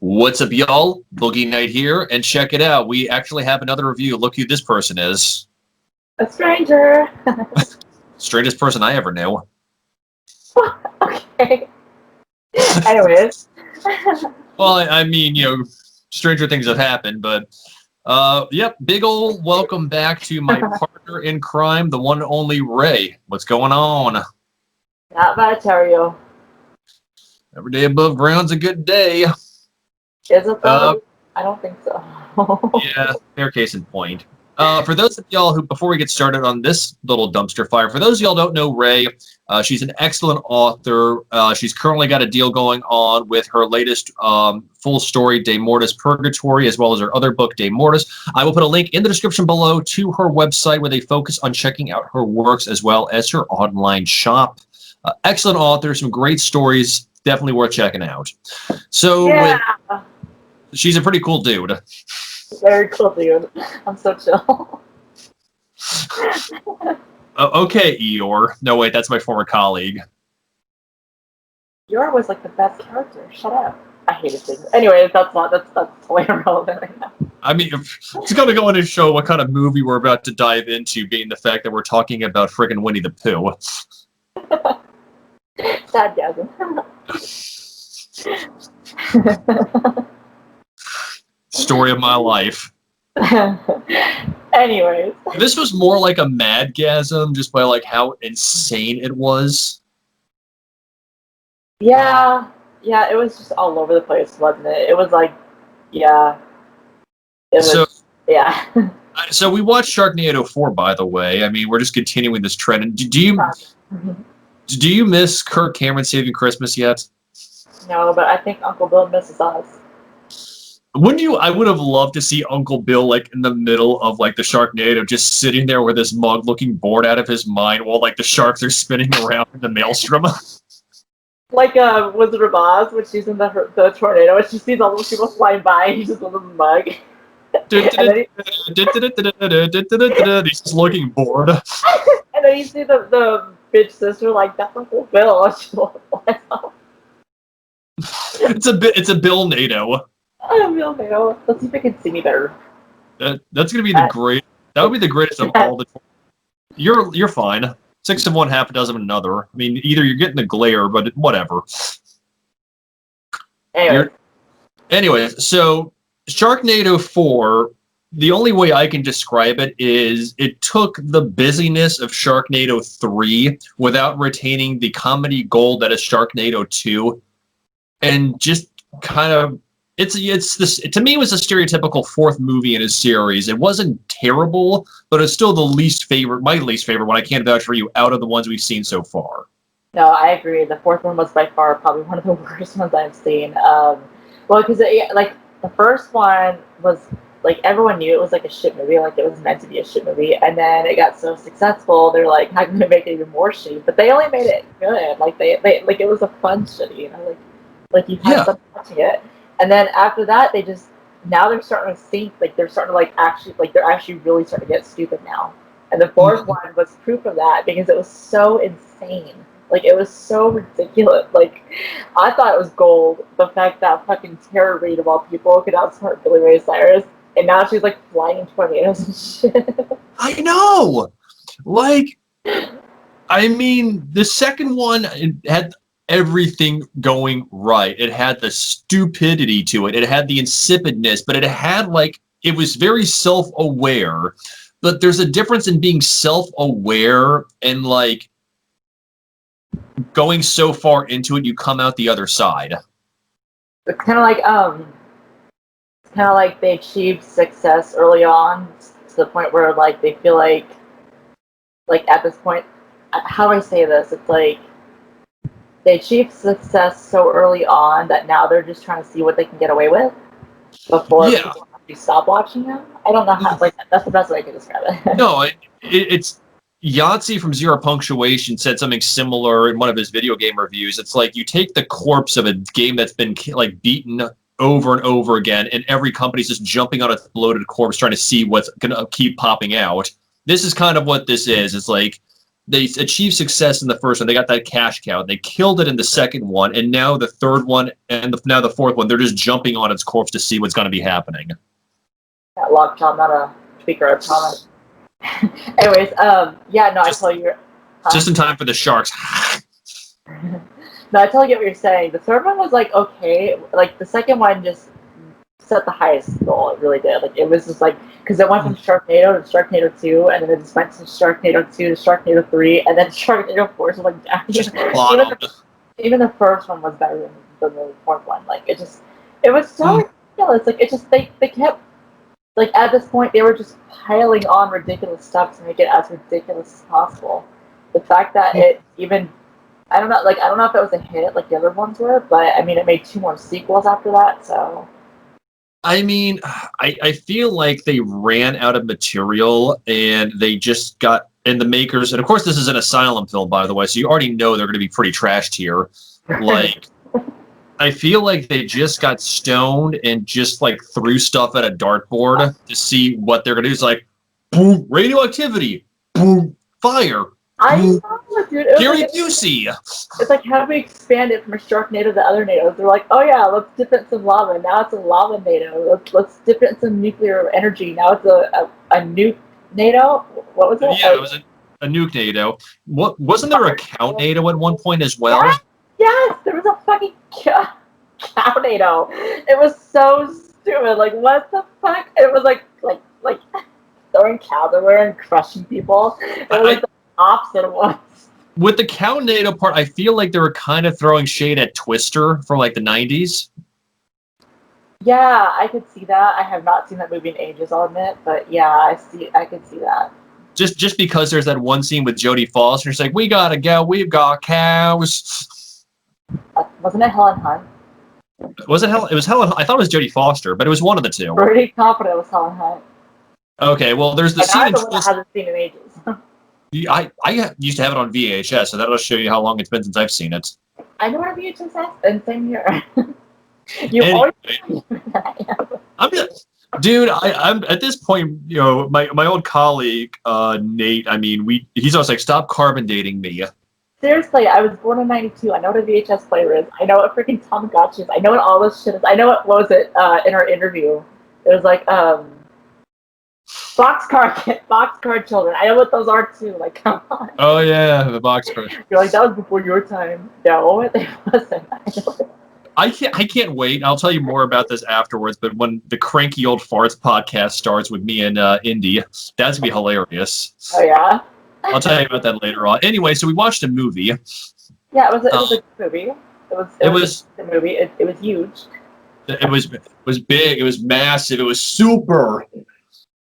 What's up, y'all? Boogie Knight here, and check it out. We actually have another review. Look who this person is. A stranger. Strangest person I ever knew. Okay. Anyways. Well, I mean, stranger things have happened, but, yep, big ol' welcome back to my partner in crime, the one and only Rae. What's going on? Not much, how are you? Every day above ground's a good day. Is it though? I don't think so. Yeah, fair case in point. For those of y'all who, before we get started on this little dumpster fire, for those of y'all who don't know Rae, she's an excellent author. She's currently got a deal going on with her latest full story, De Mortis Purgatory, as well as her other book, De Mortis. I will put a link in the description below to her website where they focus on checking out her works as well as her online shop. Excellent author, some great stories, definitely worth checking out. So, yeah. She's a pretty cool dude. Very cool, dude. I'm so chill. Okay, Eeyore. No, wait, that's my former colleague. Eeyore was like the best character. Shut up. I hated things. Anyway, that's totally irrelevant right now. I mean, it's going to go on to show what kind of movie we're about to dive into, being the fact that we're talking about friggin' Winnie the Pooh. Sadgasm. Story of my life. Anyways. This was more like a madgasm, just by like how insane it was. Yeah, it was just all over the place, wasn't it? It was like, yeah. It was, yeah. So we watched Sharknado 4, by the way. I mean, we're just continuing this trend. And do you miss Kirk Cameron Saving Christmas yet? No, but I think Uncle Bill misses us. Wouldn't you? I would have loved to see Uncle Bill like in the middle of like the Sharknado, just sitting there with his mug, looking bored out of his mind, while like the sharks are spinning around in the maelstrom. Like Wizard of Oz, when she's in the tornado, and she sees all those people flying by, and he just with a mug. He's just looking bored. And then you see the bitch sister like, that's Uncle Bill. And she flies off. It's a Bill NATO. Bill NATO. Let's see if I can see me better. That's gonna be the great. That would be the greatest of all the. You're fine. 6 of one, half a dozen of another. I mean, either you're getting the glare, but whatever. Anyway, so Sharknado 4, the only way I can describe it is it took the busyness of Sharknado 3 without retaining the comedy gold that is Sharknado 2, and just kind of it's this, to me, it was a stereotypical fourth movie in a series. It wasn't terrible, but it's still my least favorite one. I can't vouch for you out of the ones we've seen so far. No, I agree. The fourth one was by far probably one of the worst ones I've seen. Well, because like the first one was like everyone knew it was like a shit movie, like it was meant to be a shit movie, and then it got so successful, they're like, how can we make it even more shitty? But they only made it good. Like they like it was a fun shitty, you know, like you had fun watching it. And then after that, now they're starting to sink, like they're starting to they're actually really starting to get stupid now. And the fourth one was proof of that because it was so insane. Like, it was so ridiculous. Like, I thought it was gold. The fact that fucking Tara Reid, of all people, could outsmart Billy Ray Cyrus. And now she's, like, flying in tornadoes and shit. I know! Like, I mean, the second one had everything going right. It had the stupidity to it. It had the insipidness, but it had, like, it was very self-aware. But there's a difference in being self-aware and, like, going so far into it, you come out the other side. It's kind of like they achieved success early on to the point where like they feel like at this point, how do I say this? It's like they achieved success so early on that now they're just trying to see what they can get away with before people actually stop watching them. I don't know how. Like, that's the best way I can describe it. No, it's. Yahtzee from Zero Punctuation said something similar in one of his video game reviews. It's like you take the corpse of a game that's been like beaten over and over again, and every company's just jumping on a bloated corpse trying to see what's going to keep popping out. This is kind of what this is. It's like they achieved success in the first one. They got that cash cow. They killed it in the second one, and now the third one and now the fourth one, they're just jumping on its corpse to see what's going to be happening. That lockjaw, not a speaker, I promise. Anyways, yeah, no, I totally you're just in time for the sharks. No, I totally get what you're saying. The third one was like okay. Like the second one just set the highest goal. It really did. Like it was just like because it went from Sharknado to Sharknado 2, and then it just went to Sharknado 2 to Sharknado 3, and then Sharknado 4 was like down. Even the first one was better than the fourth one. Like it was so ridiculous. Like it just they kept like at this point they were just piling on ridiculous stuff to make it as ridiculous as possible. The fact that it even I don't know if it was a hit like the other ones were, but I mean it made 2 more sequels after that, so I mean, I feel like they ran out of material and they just got and the makers and of course this is an Asylum film, by the way, so you already know they're gonna be pretty trashed here. Like I feel like they just got stoned and just like threw stuff at a dartboard to see what they're gonna do. It's like boom, radioactivity, boom, fire. I know, dude. Gary Busey. It's like how do we expand it from a Sharknado to other NATOs? They're like, oh yeah, let's dip it in some lava. Now it's a lava NATO. Let's dip it in some nuclear energy. Now it's a nuke NATO. What was it? Yeah, it was a nuke NATO. What wasn't there a cow NATO at one point as well? Yes, there was a fucking cow NATO. It was so stupid. Like what the fuck? It was like throwing cows everywhere and crushing people. It was like the opposite of what. With the cow NATO part, I feel like they were kind of throwing shade at Twister from like the 90s. Yeah, I could see that. I have not seen that movie in ages, I'll admit, but yeah, I could see that. Just because there's that one scene with Jodie Foster, it's like, we gotta go, we've got cows. Wasn't it Helen Hunt? Was it Helen? It was Helen. I thought it was Jodie Foster, but it was one of the two. Pretty confident it was Helen Hunt. Okay, well, there's the scene. I'm the one that hasn't seen it in ages. I used to have it on VHS, so that'll show you how long it's been since I've seen it. I know what a VHS has been. Same here. You anyway, always. I'm just, dude. I'm at this point. You know, my old colleague Nate. I mean, he's always like, stop carbon dating me. Seriously, I was born in '92. I know what a VHS player is. I know what freaking Tamagotchi is. I know what all this shit is. I know what was it in our interview. It was like boxcar children. I know what those are too. Like, come on. Oh yeah, the boxcar. You're like, that was before your time. No, it wasn't. I can't wait. I'll tell you more about this afterwards. But when the Cranky Old Farts podcast starts with me and Indy, that's gonna be hilarious. Oh yeah. I'll tell you about that later on. Anyway, so we watched a movie. Yeah, it was a good movie. It was a good movie. It was huge. It was big. It was massive. It was super.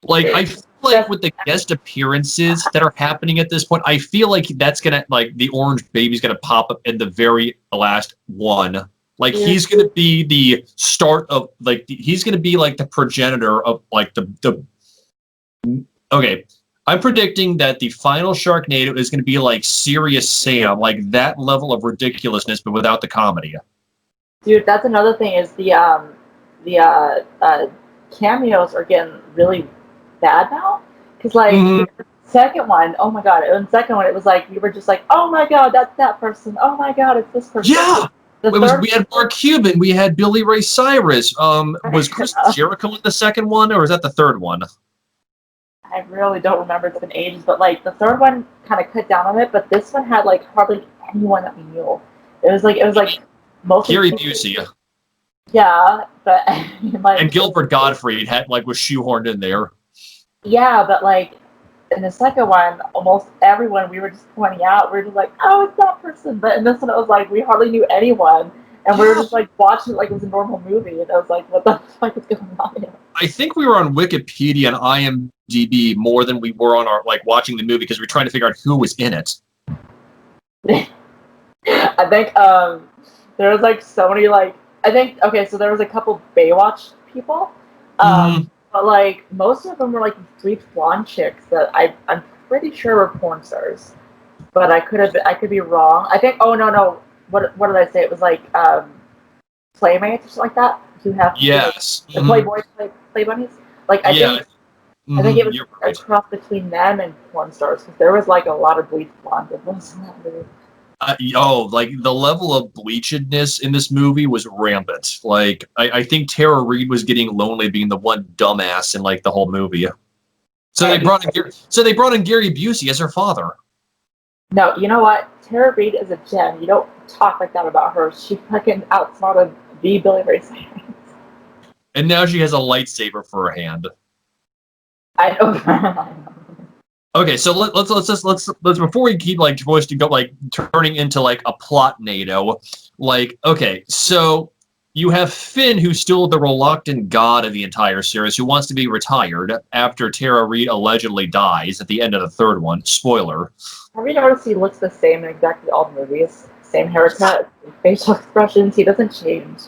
Like I feel like with the guest appearances that are happening at this point, I feel like that's gonna like the orange baby's gonna pop up in the very last one. Like he's gonna be the start of like he's gonna be like the progenitor of like the. Okay, I'm predicting that the final Sharknado is gonna be like Serious Sam, like that level of ridiculousness, but without the comedy. Dude, that's another thing is the cameos are getting really bad now. Because like the second one, oh my god, in the second one it was like you were just like, oh my god, that's that person. Oh my god, it's this person. Yeah. We had Mark Cuban, we had Billy Ray Cyrus. Was Chris Jericho in the second one, or was that the third one? I really don't remember. It's been ages, but like the third one kind of cut down on it, but this one had like hardly anyone that we knew. It was like mostly Gary Busey. Yeah, but like, and Gilbert Gottfried was shoehorned in there. Yeah, but like in the second one, almost everyone we were just pointing out, we were just like, oh, it's that person. But in this one, it was like we hardly knew anyone, and we were just like watching it like it was a normal movie, and I was like, what the fuck is going on here? I think we were on Wikipedia and IMDb more than we were on our like watching the movie because we were trying to figure out who was in it. I think there was like so many like so there was a couple Baywatch people. But like most of them were like 3 blonde chicks that I'm pretty sure were porn stars, but I could be wrong. I think no, what did I say? It was like Playmates or something like that. You have yes, the Playboy Play bunnies. Like I think I think it was You're a right. cross between them and porn stars because there was like a lot of bleach blonde girls in that movie. Like the level of bleachedness in this movie was rampant. Like I think Tara Reid was getting lonely being the one dumbass in like the whole movie. So they brought in Gary Busey as her father. No, you know what? Tara Reid is a gem. You don't talk like that about her. She fucking outsmarted the Billy Ray Cyrus. And now she has a lightsaber for her hand. I know. Okay, so let's before we keep like voice to go like turning into like a plot NATO, like okay, so you have Finn who's still the reluctant god of the entire series who wants to be retired after Tara Reid allegedly dies at the end of the third one. Spoiler. Have you noticed he looks the same in exactly all the movies? Same haircut, facial expressions. He doesn't change.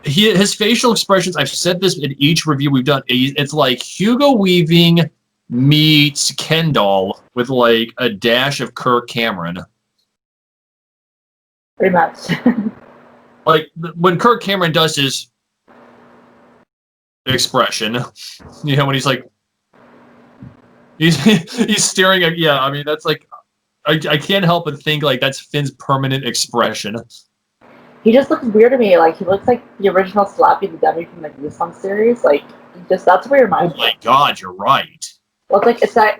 His facial expressions, I've said this in each review we've done, it's like Hugo Weaving meets Kendall with like a dash of Kirk Cameron. Pretty much. Like when Kirk Cameron does his expression, you know, when he's like, he's staring at, yeah, I mean, that's like, I can't help but think like that's Finn's permanent expression. He just looks weird to me. Like he looks like the original Slappy the Dummy from the Goosebumps series. Like that's what he reminds me. Oh my god, you're right. Well, it's just I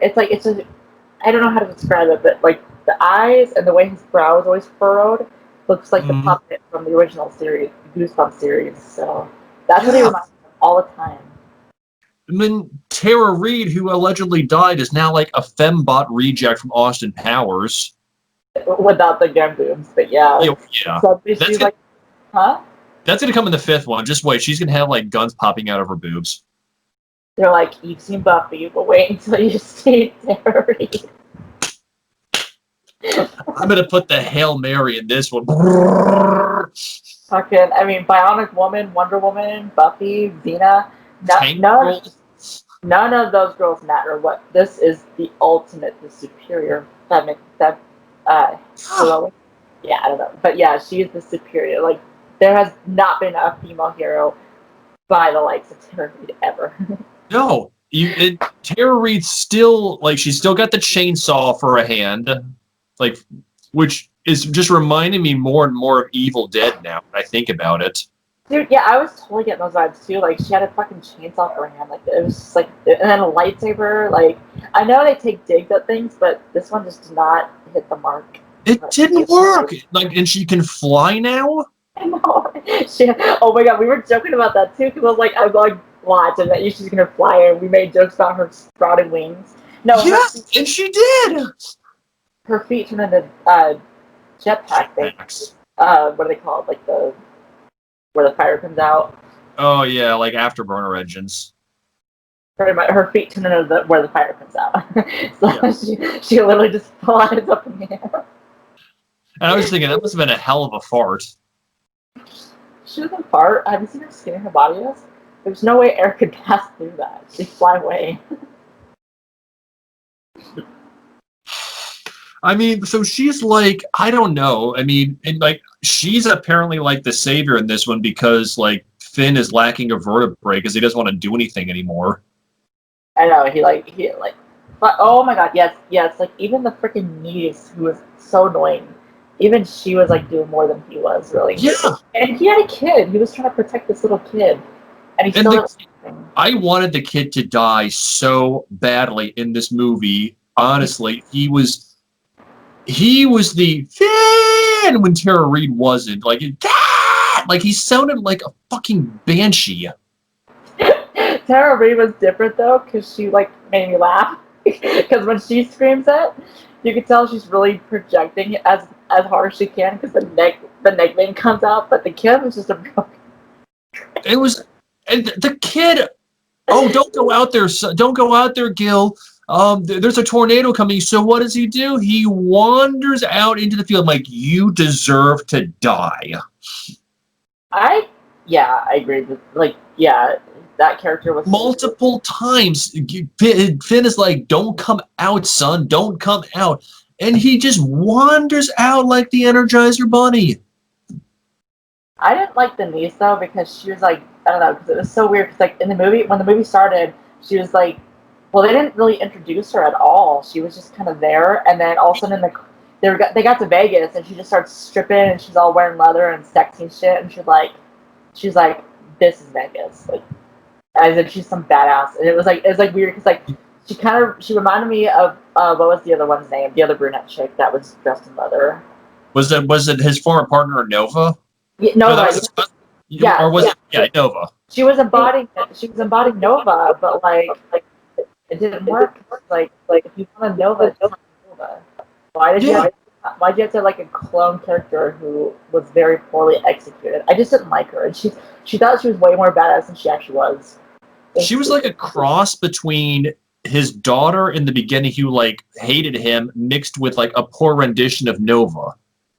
don't know how to describe it, but like the eyes and the way his brow is always furrowed looks like the puppet from the original series, Goosebumps series. So that's what he reminds me of all the time. I mean, Tara Reid, who allegedly died, is now like a fembot reject from Austin Powers. Without the gun boobs, but yeah. Yeah. So she's like, huh? That's gonna come in the fifth one. Just wait, she's gonna have like guns popping out of her boobs. They're like, you've seen Buffy, but wait until you see Tara Reid. I'm gonna put the Hail Mary in this one. Fucking, I mean, Bionic Woman, Wonder Woman, Buffy, Xena. None of those girls matter. What this is the ultimate, the superior feminine. Hello. Yeah, I don't know, but yeah, she is the superior. Like there has not been a female hero by the likes of Tara Reid ever. No, Tara Reid still like she's still got the chainsaw for a hand, like which is just reminding me more and more of Evil Dead now when I think about it. Dude, yeah, I was totally getting those vibes too. Like she had a fucking chainsaw for her hand. Like it was just like, and then a lightsaber. Like I know they take digs at things, but this one just did not hit the mark. It didn't work. Like, and she can fly now. I know. Oh my god, we were joking about that too because I was like, I'm going watch, and that she's gonna fly, and we made jokes about her sprouting wings. No, yes, and she did. Her feet turned into jetpack things. What are they called? Like where the fire comes out. Oh yeah, like afterburner engines. Pretty much, her feet turn into where the fire comes out. So yeah. she literally just flies up in the air. And I was thinking that must have been a hell of a fart. She doesn't fart. Have you seen her skin in her body is? There's no way air could pass through that. She'd fly away. I mean, so she's like, I don't know. I mean, and like she's apparently like the savior in this one because like Finn is lacking a vertebrae because he doesn't want to do anything anymore. I know, he but oh my god, yes, like even the freaking niece who was so annoying, even she was like doing more than he was, really. Yeah. And he had a kid. He was trying to protect this little kid. And he still I wanted the kid to die so badly in this movie. Honestly, he was the Finn when Tara Reid wasn't. Like he sounded like a fucking banshee. Tara Reid was different though, because she like made me laugh. Because when she screams it, you can tell she's really projecting it as hard as she can because the neck vein comes out. But the kid was just a. It was, and the kid. Oh, don't go out there! Don't go out there, Gil. There's a tornado coming. So what does he do? He wanders out into the field. I'm like, you deserve to die. I agree with that character was multiple times. Finn is like, don't come out, son. Don't come out. And he just wanders out like the Energizer Bunny. I didn't like the niece though because she was like, I don't know, because it was so weird. Because like in the movie, when the movie started, she was like Well, they didn't really introduce her at all. She was just kind of there, and then all of a sudden they got to Vegas, and she just starts stripping, and she's all wearing leather and sexy and shit, and she's like, this is Vegas, like, as if she's some badass, and it was like weird because like she reminded me of what was the other one's name, the other brunette chick that was dressed in leather. Was it his former partner Nova? Yeah, Nova. Yeah, or was it Nova? She was embodying Nova, but like it didn't work. Like if you want a Nova, it's not Nova. Why did you have to like a clone character who was very poorly executed? I just didn't like her, and she thought she was way more badass than she actually was. She was like a cross between his daughter in the beginning, who like hated him, mixed with like a poor rendition of Nova.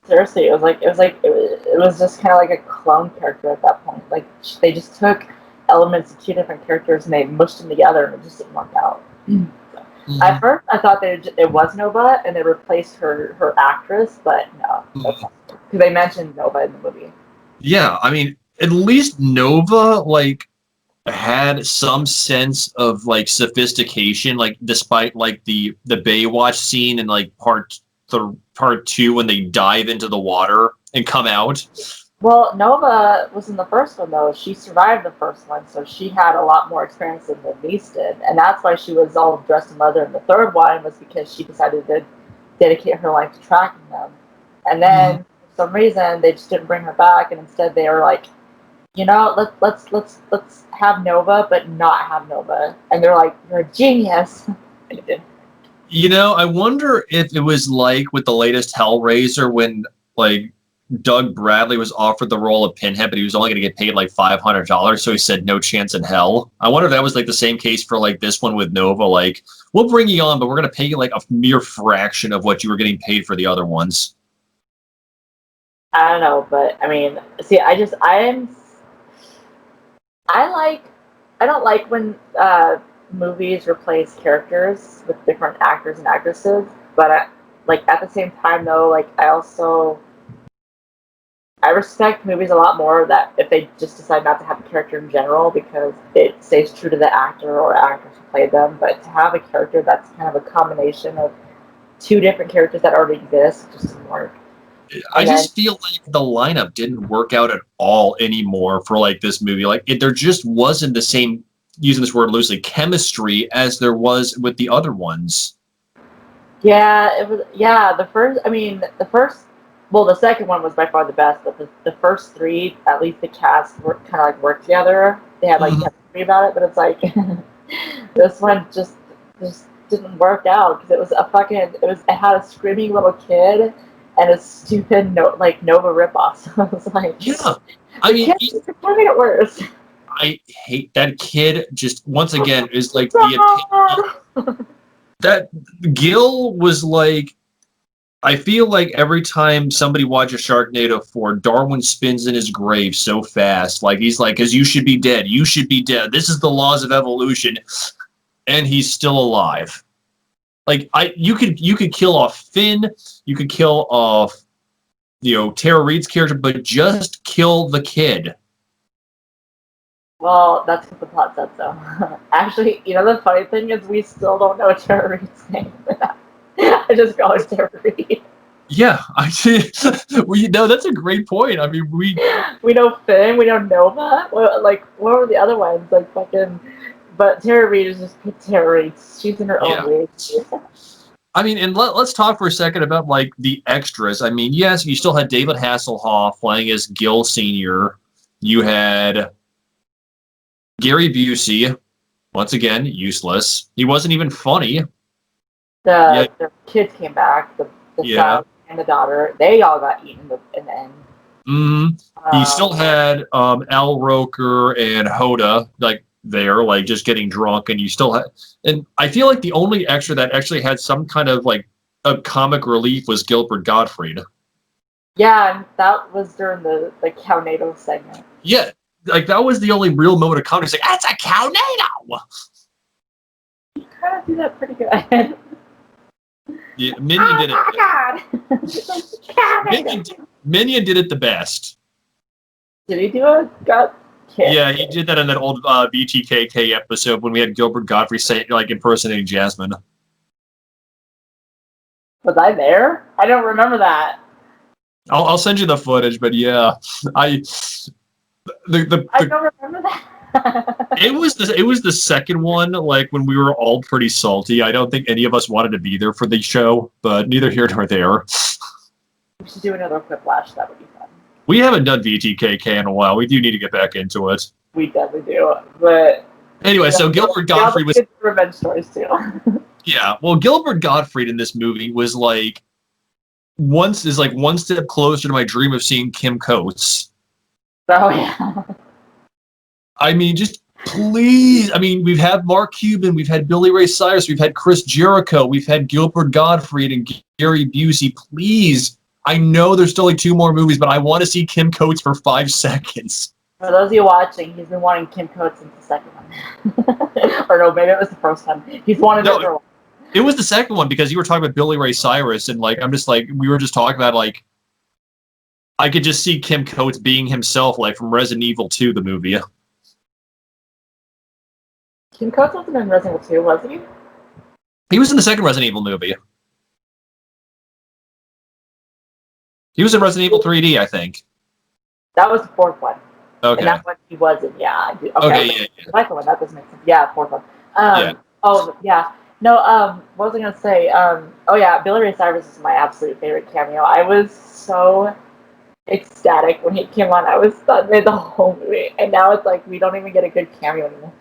Seriously, it was just kind of like a clone character at that point. Like they just took elements of two different characters and they mushed them together, and it just didn't work out. Mm-hmm. At first, I thought it was Nova, and they replaced her actress, but no, because they mentioned Nova in the movie. Yeah, I mean, at least Nova like had some sense of like sophistication, like despite like the Baywatch scene in like part 2 when they dive into the water and come out. Well, Nova was in the first one, though. She survived the first one, so she had a lot more experience than Denise did. And that's why she was all dressed in leather in the third one, was because she decided to dedicate her life to tracking them. And then, for some reason, they just didn't bring her back, and instead they were like, you know, let's have Nova, but not have Nova. And they're like, you're a genius. You know, I wonder if it was like with the latest Hellraiser when, like, Doug Bradley was offered the role of Pinhead, but he was only going to get paid like $500, so he said no chance in hell. I wonder if that was like the same case for like this one with Nova. Like, we'll bring you on, but we're going to pay you like a mere fraction of what you were getting paid for the other ones. I don't know, but I mean, see, I don't like when movies replace characters with different actors and actresses, but like at the same time though, like I respect movies a lot more that if they just decide not to have a character in general because it stays true to the actor or actress who played them. But to have a character that's kind of a combination of two different characters that already exist just doesn't work. I just feel like the lineup didn't work out at all anymore for like this movie. Like there just wasn't the same, using this word loosely, chemistry as there was with the other ones. Yeah, it was. Yeah, well, the second one was by far the best, but the first three, at least the cast worked together. They had like chemistry about it, but it's like this one just didn't work out because it had a screaming little kid and a stupid Nova ripoff. So it was like, yeah, I mean, it made it worse. I hate that kid. Just once again is like the opinion that Gil was like. I feel like every time somebody watches Sharknado 4, Darwin spins in his grave so fast. Like he's like, "Cause you should be dead. You should be dead. This is the laws of evolution," and he's still alive. Like you could kill off Finn, you could kill off, Tara Reid's character, but just kill the kid. Well, that's what the plot says, though. Actually, the funny thing is we still don't know Tara Reid's name. I just call her Tara Reid. Yeah, I did. That's a great point. I mean, we know Finn, we know Nova. Like, what were the other ones? Like, fucking. But Tara Reid is just Tara Reid. She's in her own league. I mean, and let's talk for a second about like the extras. I mean, yes, you still had David Hasselhoff playing as Gil Sr. You had Gary Busey, once again, useless. He wasn't even funny. The kids came back, the son and the daughter. They all got eaten in the end. He still had Al Roker and Hoda like there, like just getting drunk, and you still had. And I feel like the only extra that actually had some kind of like a comic relief was Gilbert Gottfried. Yeah, and that was during the Cownado segment. Yeah, like that was the only real moment of comedy. It's like, that's a Cownado! You kind of do that pretty good. Yeah, Minion did it. Minion did it the best. Did he do a Yeah, he did that in that old BTKK episode when we had Gilbert Gottfried say like impersonating Jasmine. Was I there? I don't remember that. I'll send you the footage, but yeah, I don't remember that. it was the second one, like when we were all pretty salty. I don't think any of us wanted to be there for the show, but neither here nor there. We should do another Whiplash. That would be fun. We haven't done VTKK in a while. We do need to get back into it. We definitely do, but anyway, so Gilbert Gottfried was revenge stories too. Yeah, well, Gilbert Gottfried in this movie was like one step closer to my dream of seeing Kim Coates. Oh yeah. I mean, just please. I mean, we've had Mark Cuban, we've had Billy Ray Cyrus, we've had Chris Jericho, we've had Gilbert Gottfried and Gary Busey. Please, I know there's still like 2 more movies, but I want to see Kim Coates for 5 seconds. For those of you watching, he's been wanting Kim Coates since the second one. Or no, maybe it was the first one. He's wanted it for a while. It was the second one because you were talking about Billy Ray Cyrus, and like I'm just like we were just talking about like I could just see Kim Coates being himself, like from Resident Evil 2, the movie. Kim Coates wasn't in Resident Evil 2, was he? He was in the second Resident Evil movie. He was in Resident Evil 3D, I think. That was the 4th one. Okay. And that's what he was in. Yeah. I do. Okay. Yeah. The second one, that doesn't make sense. Yeah, 4th one. Yeah. Oh yeah. No. What was I gonna say? Oh yeah, Billy Ray Cyrus is my absolute favorite cameo. I was so ecstatic when he came on. I was stunned the whole movie, and now it's like we don't even get a good cameo anymore.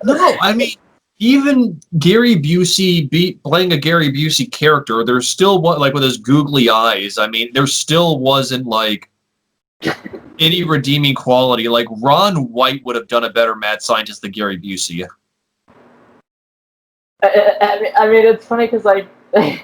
No, I mean, even Gary Busey playing a Gary Busey character, there's still like with his googly eyes. I mean, there still wasn't like any redeeming quality. Like Ron White would have done a better mad scientist than Gary Busey. I mean, it's funny because like Gary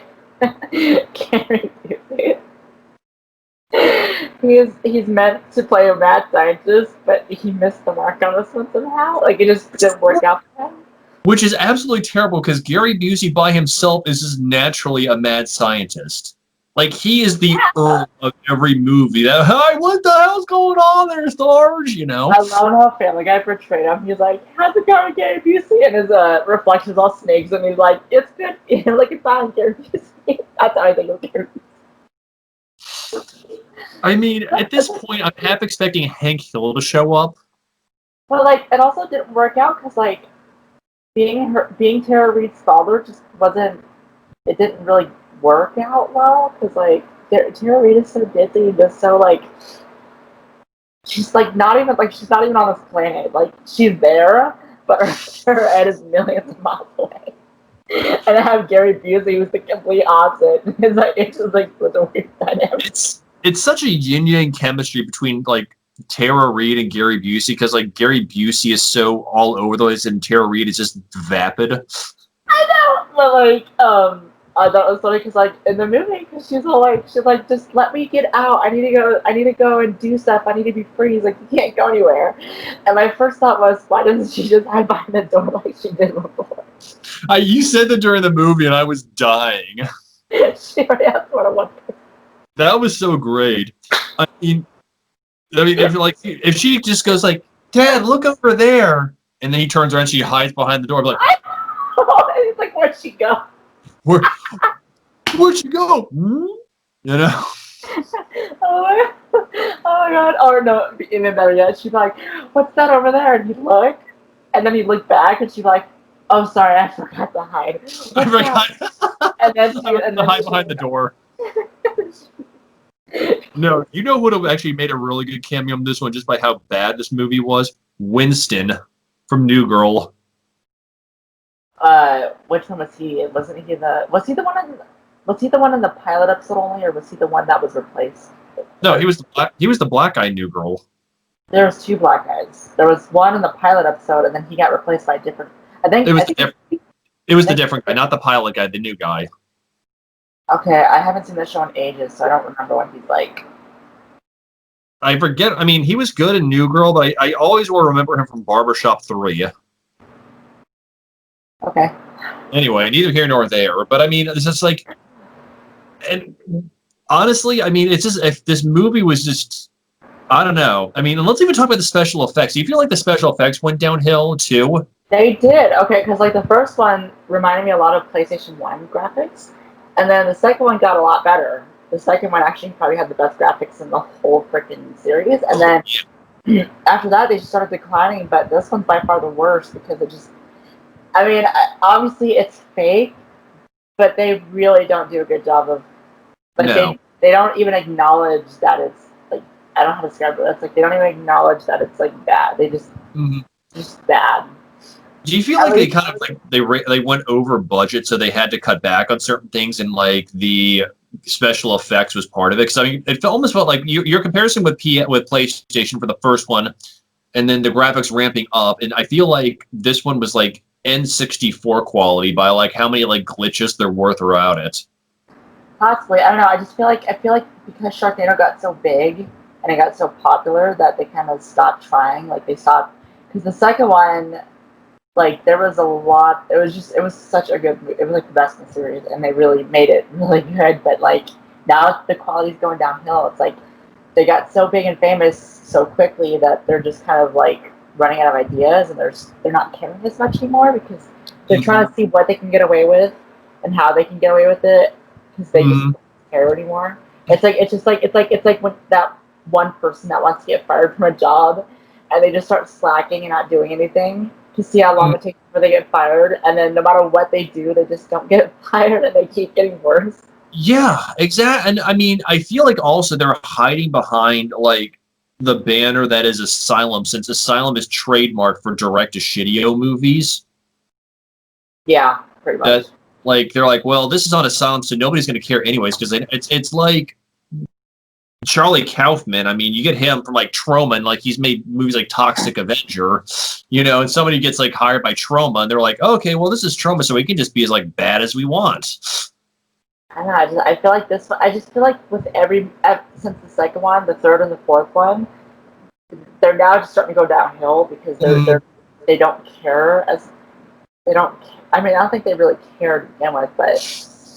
Busey, he's meant to play a mad scientist, but he missed the mark on this one somehow. Like it just didn't work out for him. Which is absolutely terrible because Gary Busey by himself is just naturally a mad scientist. Like he is the Earl of every movie. That hey, what the hell's going on there, Sarge? You know. I love how Family Guy portrayed him. He's like, "How's it going, Gary Busey?" And his reflections all snakes, and he's like, "It's good." Like it's fine, Gary Busey. That's how I think of Gary Busey. I mean, at this point, I'm half expecting Hank Hill to show up. But like, it also didn't work out because like being Tara Reid's father just wasn't. It didn't really work out well because like Tara Reid is so ditzy and just so like she's not even on this planet. Like she's there, but her head is millions of miles away. And I have Gary Busey who's the complete opposite. It's just like such a weird dynamic. It's such a yin-yang chemistry between like Tara Reid and Gary Busey because like Gary Busey is so all over the place and Tara Reid is just vapid. I know, but like I thought it was funny because like in the movie, because she's like, just let me get out. I need to go and do stuff. I need to be free. He's like, you can't go anywhere. And my first thought was, why doesn't she just hide behind the door like she did before? You said that during the movie, and I was dying. She already asked what I wanted. That was so great. I mean, if she just goes like, "Dad, look over there," and then he turns around, and she hides behind the door, like, and he's like, "Where'd she go? Where'd she go?" You know. Oh my god! Or no, even better yet, she'd be like, "What's that over there?" And he'd look, and then he'd look back, and she'd be like, "Oh, sorry, I forgot to hide." And then hide behind the door. No, you know what actually made a really good cameo in this one just by how bad this movie was? Winston from New Girl. Which one was he? Was he the one in the pilot episode only, or was he the one that was replaced? No, he was the black guy in New Girl. There was 2 black guys. There was one in the pilot episode, and then he got replaced by a different. It was the different guy, not the pilot guy, the new guy. Okay, I haven't seen this show in ages, so I don't remember what he's like. I forget. I mean, he was good in New Girl, but I always will remember him from Barbershop 3. Okay. Anyway, neither here nor there. But I mean, it's just like, and honestly, I mean, it's just if this movie was just I don't know. I mean, let's even talk about the special effects. Do you feel like the special effects went downhill too? They did. Okay, because like the first one reminded me a lot of PlayStation 1 graphics. And then the second one got a lot better. The second one actually probably had the best graphics in the whole freaking series. And Oh, then after that, they just started declining. But this one's by far the worst because it just, I mean, obviously it's fake, but they really don't do a good job of, like, no. they don't even acknowledge that it's, like, I don't know how to describe it. It's like they don't even acknowledge that it's, like, bad. They Mhm. just bad. Do you feel At like they least, kind of like they went over budget, so they had to cut back on certain things, and like the special effects was part of it? Because I mean, it almost felt like your comparison with with PlayStation for the first one, and then the graphics ramping up, and I feel like this one was like N64 quality by like how many like glitches there were throughout it. possibly, I don't know. I feel like because Sharknado got so big and it got so popular that they kind of stopped trying. Like they stopped because the second one, like there was a lot. It was such a good. It was like the best in the series, and they really made it really good. But like now the quality's going downhill. It's like they got so big and famous so quickly that they're just kind of like running out of ideas, and they're not caring as much anymore because they're Mm-hmm. trying to see what they can get away with and how they can get away with it because they just Mm-hmm. don't care anymore. It's like when that one person that wants to get fired from a job and they just start slacking and not doing anything to see how long it takes before they get fired, and then no matter what they do, they just don't get fired and they keep getting worse. Yeah, exactly. And I mean, I feel like also they're hiding behind like the banner that is Asylum, since Asylum is trademarked for direct to shitio movies. Yeah, pretty much. That like they're like, well, this is on Asylum, so nobody's going to care anyways because it's like Charlie Kaufman. I mean, you get him from like Trauma, and like he's made movies like Toxic Avenger, and somebody gets like hired by Trauma, and they're like, okay, well, this is Trauma, so we can just be as like bad as we want. I don't know. I feel like this one. I just feel like with since the second one, the third and the fourth one, they're now just starting to go downhill because Mm, they don't care as they don't. I mean, I don't think they really care to begin with, but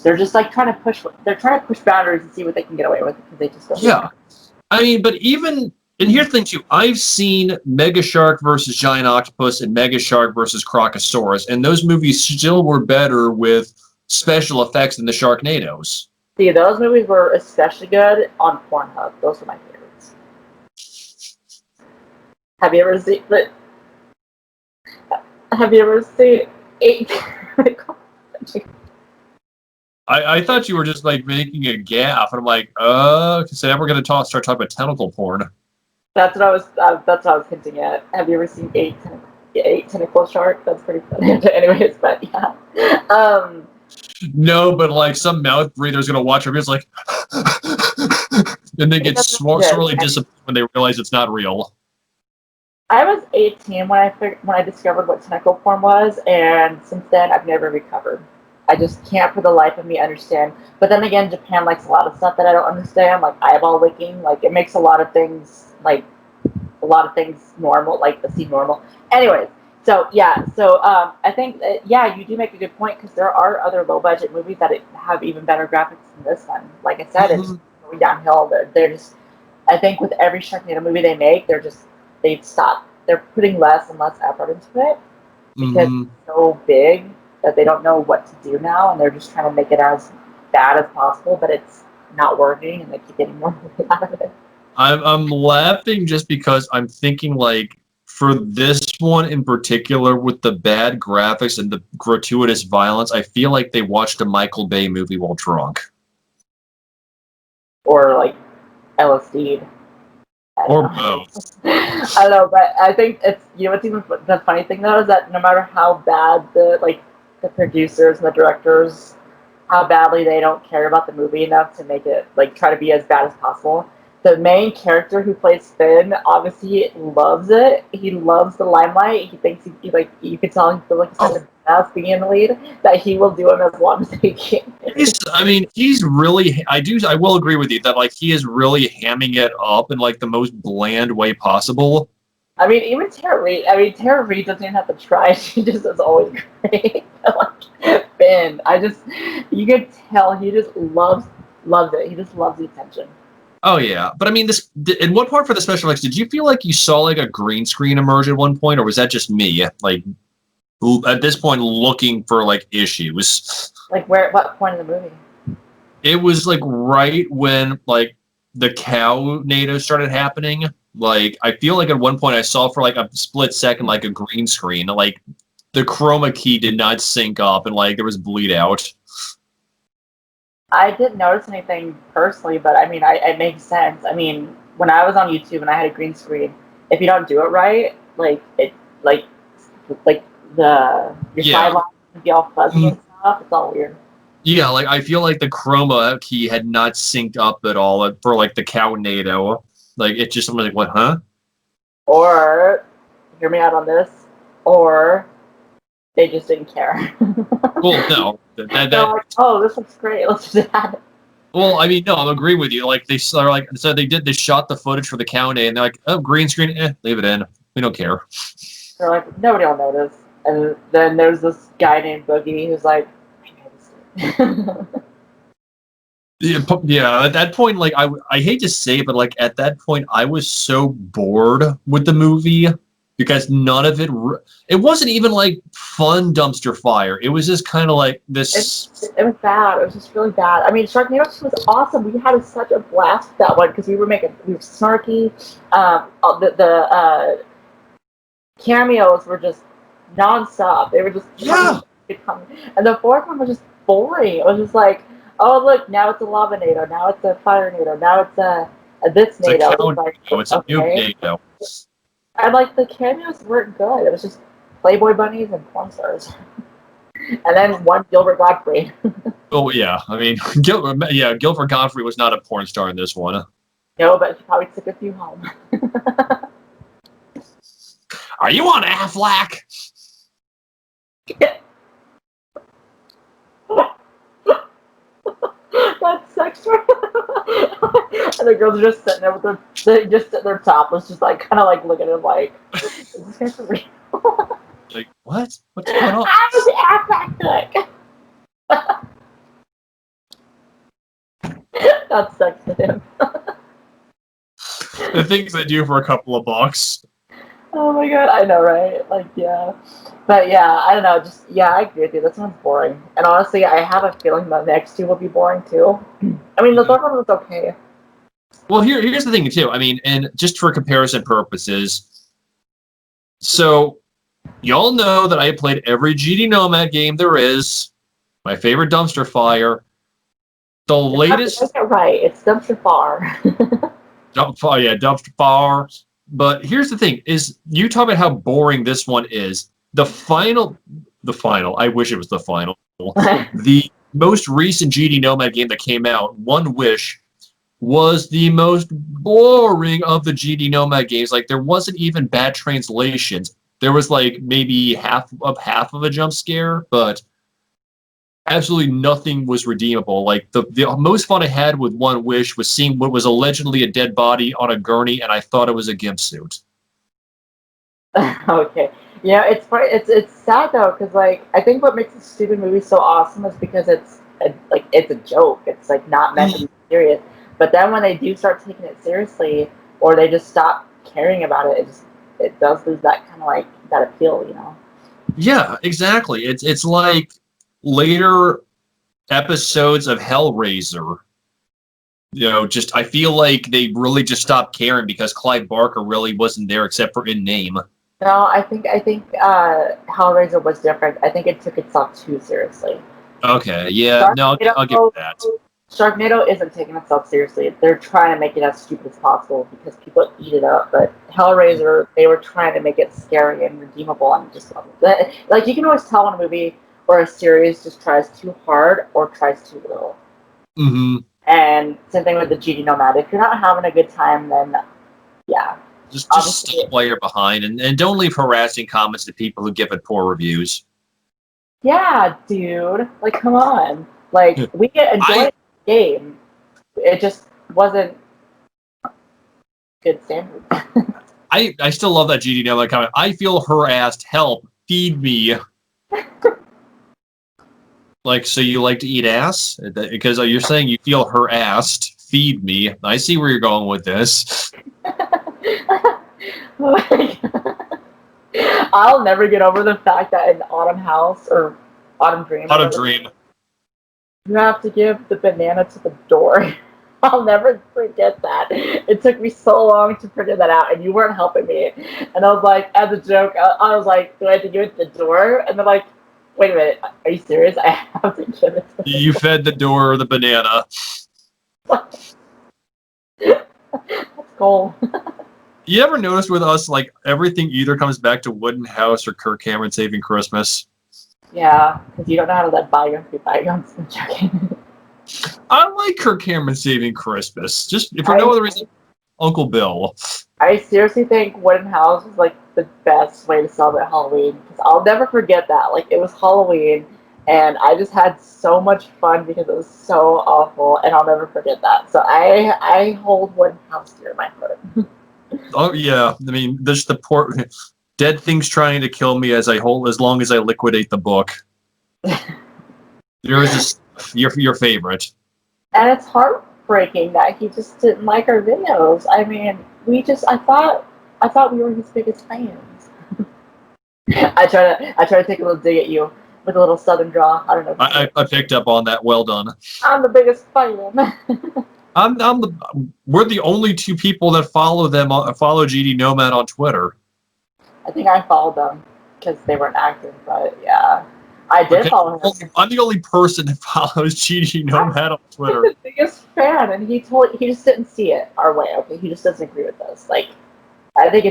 they're just like trying to push. They're trying to push boundaries and see what they can get away with because they just don't yeah. care. I mean, but even and here's the thing too. I've seen Mega Shark versus Giant Octopus and Mega Shark versus Crocosaurus, and those movies still were better with special effects than the Sharknadoes. See, those movies were especially good on Pornhub. Those were my favorites. Have you ever seen? But have you ever seen eight? I thought you were just like making a gaff, and I'm like, so now we're gonna start talking about tentacle porn. That's what I was. That's what I was hinting at. Have you ever seen eight tentacle shark? That's pretty funny. Anyways, but yeah. No, but like some mouth breather's gonna watch her, it's like, and they It get doesn't exist. sorely disappointed when they realize it's not real. I was 18 when I discovered what tentacle porn was, and since then I've never recovered. I just can't for the life of me understand. But then again, Japan likes a lot of stuff that I don't understand, like eyeball licking. Like it makes a lot of things normal, like the scene normal. Anyways, so yeah, I think yeah, you do make a good point because there are other low budget movies that have even better graphics than this one. Like I said, it's Mhm. going downhill. They're just I think with every Sharknado movie they make, they've stopped. They're putting less and less effort into it because Mhm. it's so big that they don't know what to do now, and they're just trying to make it as bad as possible, but it's not working, and they keep getting more money out of it. I'm laughing just because I'm thinking like for this one in particular with the bad graphics and the gratuitous violence, I feel like they watched a Michael Bay movie while drunk. Or like LSD. I don't Or know. both. I don't know, but I think it's what's even the funny thing though is that no matter how bad the producers and the directors, how badly they don't care about the movie enough to make it like try to be as bad as possible. The main character who plays Finn obviously loves it. He loves the limelight. He thinks he like you can tell he feels like he's kind Oh, of badass being in the lead. That he will do him as long as he can. I mean, he's really. I will agree with you that like he is really hamming it up in like the most bland way possible. I mean, even Tara Reid. I mean, Tara Reid doesn't even have to try. She just is always great. Like Finn, you could tell he just loves it. He just loves the attention. Oh yeah, but I mean, this in one part for the special effects, did you feel like you saw like a green screen emerge at one point, or was that just me? Like at this point, looking for like issues. Like where? At what point in the movie? It was like right when like the cow NATO started happening. Like I feel like at one point I saw for like a split second like a green screen, like the chroma key did not sync up, and like there was bleed out. I didn't notice anything personally, but I mean, it makes sense. I mean, when I was on YouTube and I had a green screen, if you don't do it right, like, like your Yeah. sidelines can be all fuzzy and stuff. It's all weird. Yeah, like I feel like the chroma key had not synced up at all for like the cow NATO. Like it just, I'm like, what, huh? Or, hear me out on this, or they just didn't care. Well, no, They're like, oh, this looks great. Let's just add it. Well, I mean, no, I'm agreeing with you. Like they are like, so they shot the footage for the cow day, and they're like, oh, green screen, leave it in. We don't care. They're like, nobody will notice. And then there's this guy named Boogie who's like, I noticed it. Yeah. At that point, like I hate to say it, but like at that point, I was so bored with the movie because none of it wasn't even like fun dumpster fire. It was just kind of like this. It was bad. It was just really bad. I mean, Sharknado was awesome. We had such a blast with that one because we were snarky. The cameos were just nonstop. They were just Yeah. and the fourth one was just boring. It was just like, oh look, now it's a lava NATO, now it's a fire NATO, now it's a this It's NATO. a cow, Like, it's a new NATO. And like the cameos weren't good. It was just Playboy bunnies and porn stars, and then one Gilbert Godfrey. Oh yeah, I mean, Gilbert Godfrey was not a porn star in this one. No, but she probably took a few home. Are you on Aflac? That's sexual. And the girls are just sitting there with their topless, just like kind of like looking at him like, is this guy for real? Like what? What's going on? I was Aflac cook. That's sex to him. The things they do for a couple of bucks. Oh my god, I know, right? Like, yeah. But yeah, I don't know, I agree with you. This one's boring. And honestly, I have a feeling the next two will be boring too. I mean, the third one was okay. Well, here's the thing too. I mean, and just for comparison purposes, so y'all know that I played every GD Nomad game there is. My favorite dumpster fire. The latest. Get right. It's dumpster fire. Dumpster fire. But here's the thing: is you talk about how boring this one is. The final. I wish it was the final. The most recent GD Nomad game that came out, One Wish, was the most boring of the GD Nomad games. Like there wasn't even bad translations. There was like maybe half of a jump scare, but absolutely nothing was redeemable. Like the most fun I had with One Wish was seeing what was allegedly a dead body on a gurney, and I thought it was a gimp suit. Okay. Yeah, it's sad though, because like I think what makes a stupid movie so awesome is because it's a joke. It's like not meant to be serious. But then when they do start taking it seriously, or they just stop caring about it, it does lose that kind of like that appeal, you know? Yeah, exactly. It's like later episodes of Hellraiser. You know, just I feel like they really just stopped caring because Clive Barker really wasn't there except for in name. No, I think Hellraiser was different. I think it took itself too seriously. Okay, yeah, no, I'll give it that. Sharknado isn't taking itself seriously. They're trying to make it as stupid as possible because people eat it up. But Hellraiser, they were trying to make it scary and redeemable, and just like you can always tell when a movie or a series just tries too hard or tries too little. Mm-hmm. And same thing with the GD Nomad. If you're not having a good time, then yeah. Just stop while you're behind, and don't leave harassing comments to people who give it poor reviews. Yeah, dude. Like, come on. Like, we get enjoyed the game. It just wasn't good standard. I still love that GD Nomad comment. I feel harassed. Help. Feed me. Like, so you like to eat ass? Because you're saying you feel harassed. feed me. I see where you're going with this. Oh my God. I'll never get over the fact that in Autumn House or Autumn Dream, Autumn Dream. you have to give the banana to the door. I'll never forget that. It took me so long to figure that out, and you weren't helping me. And I was like, as a joke, I was like, do I have to give it to the door? And they're like, wait a minute, are you serious? I have to give it to the You fed the door the banana. That's cool. You ever notice with us, like, everything either comes back to Wooden House or Kirk Cameron Saving Christmas? Yeah, because you don't know how to let bygones be bygones. I'm joking. I like Kirk Cameron Saving Christmas. Just for no other reason, Uncle Bill. I seriously think Wooden House was like the best way to celebrate Halloween because I'll never forget that. Like it was Halloween, and I just had so much fun because it was so awful, and I'll never forget that. So I hold Wooden House dear in my heart. Oh yeah, I mean, there's the poor dead things trying to kill me as long as I liquidate the book. There is this your favorite. And it's heartbreaking that he just didn't like our videos. I mean, I thought we were his biggest fans. I try to take a little dig at you with a little southern draw. I don't know. I picked up on that. Well done. I'm the biggest fan. We're the only two people that follow GD Nomad on Twitter. I think I followed them because they weren't active, but yeah. I did follow him. I'm the only person that follows GD Nomad on Twitter. I'm the biggest fan, and he just didn't see it our way. Okay, he just doesn't agree with us. Like, I think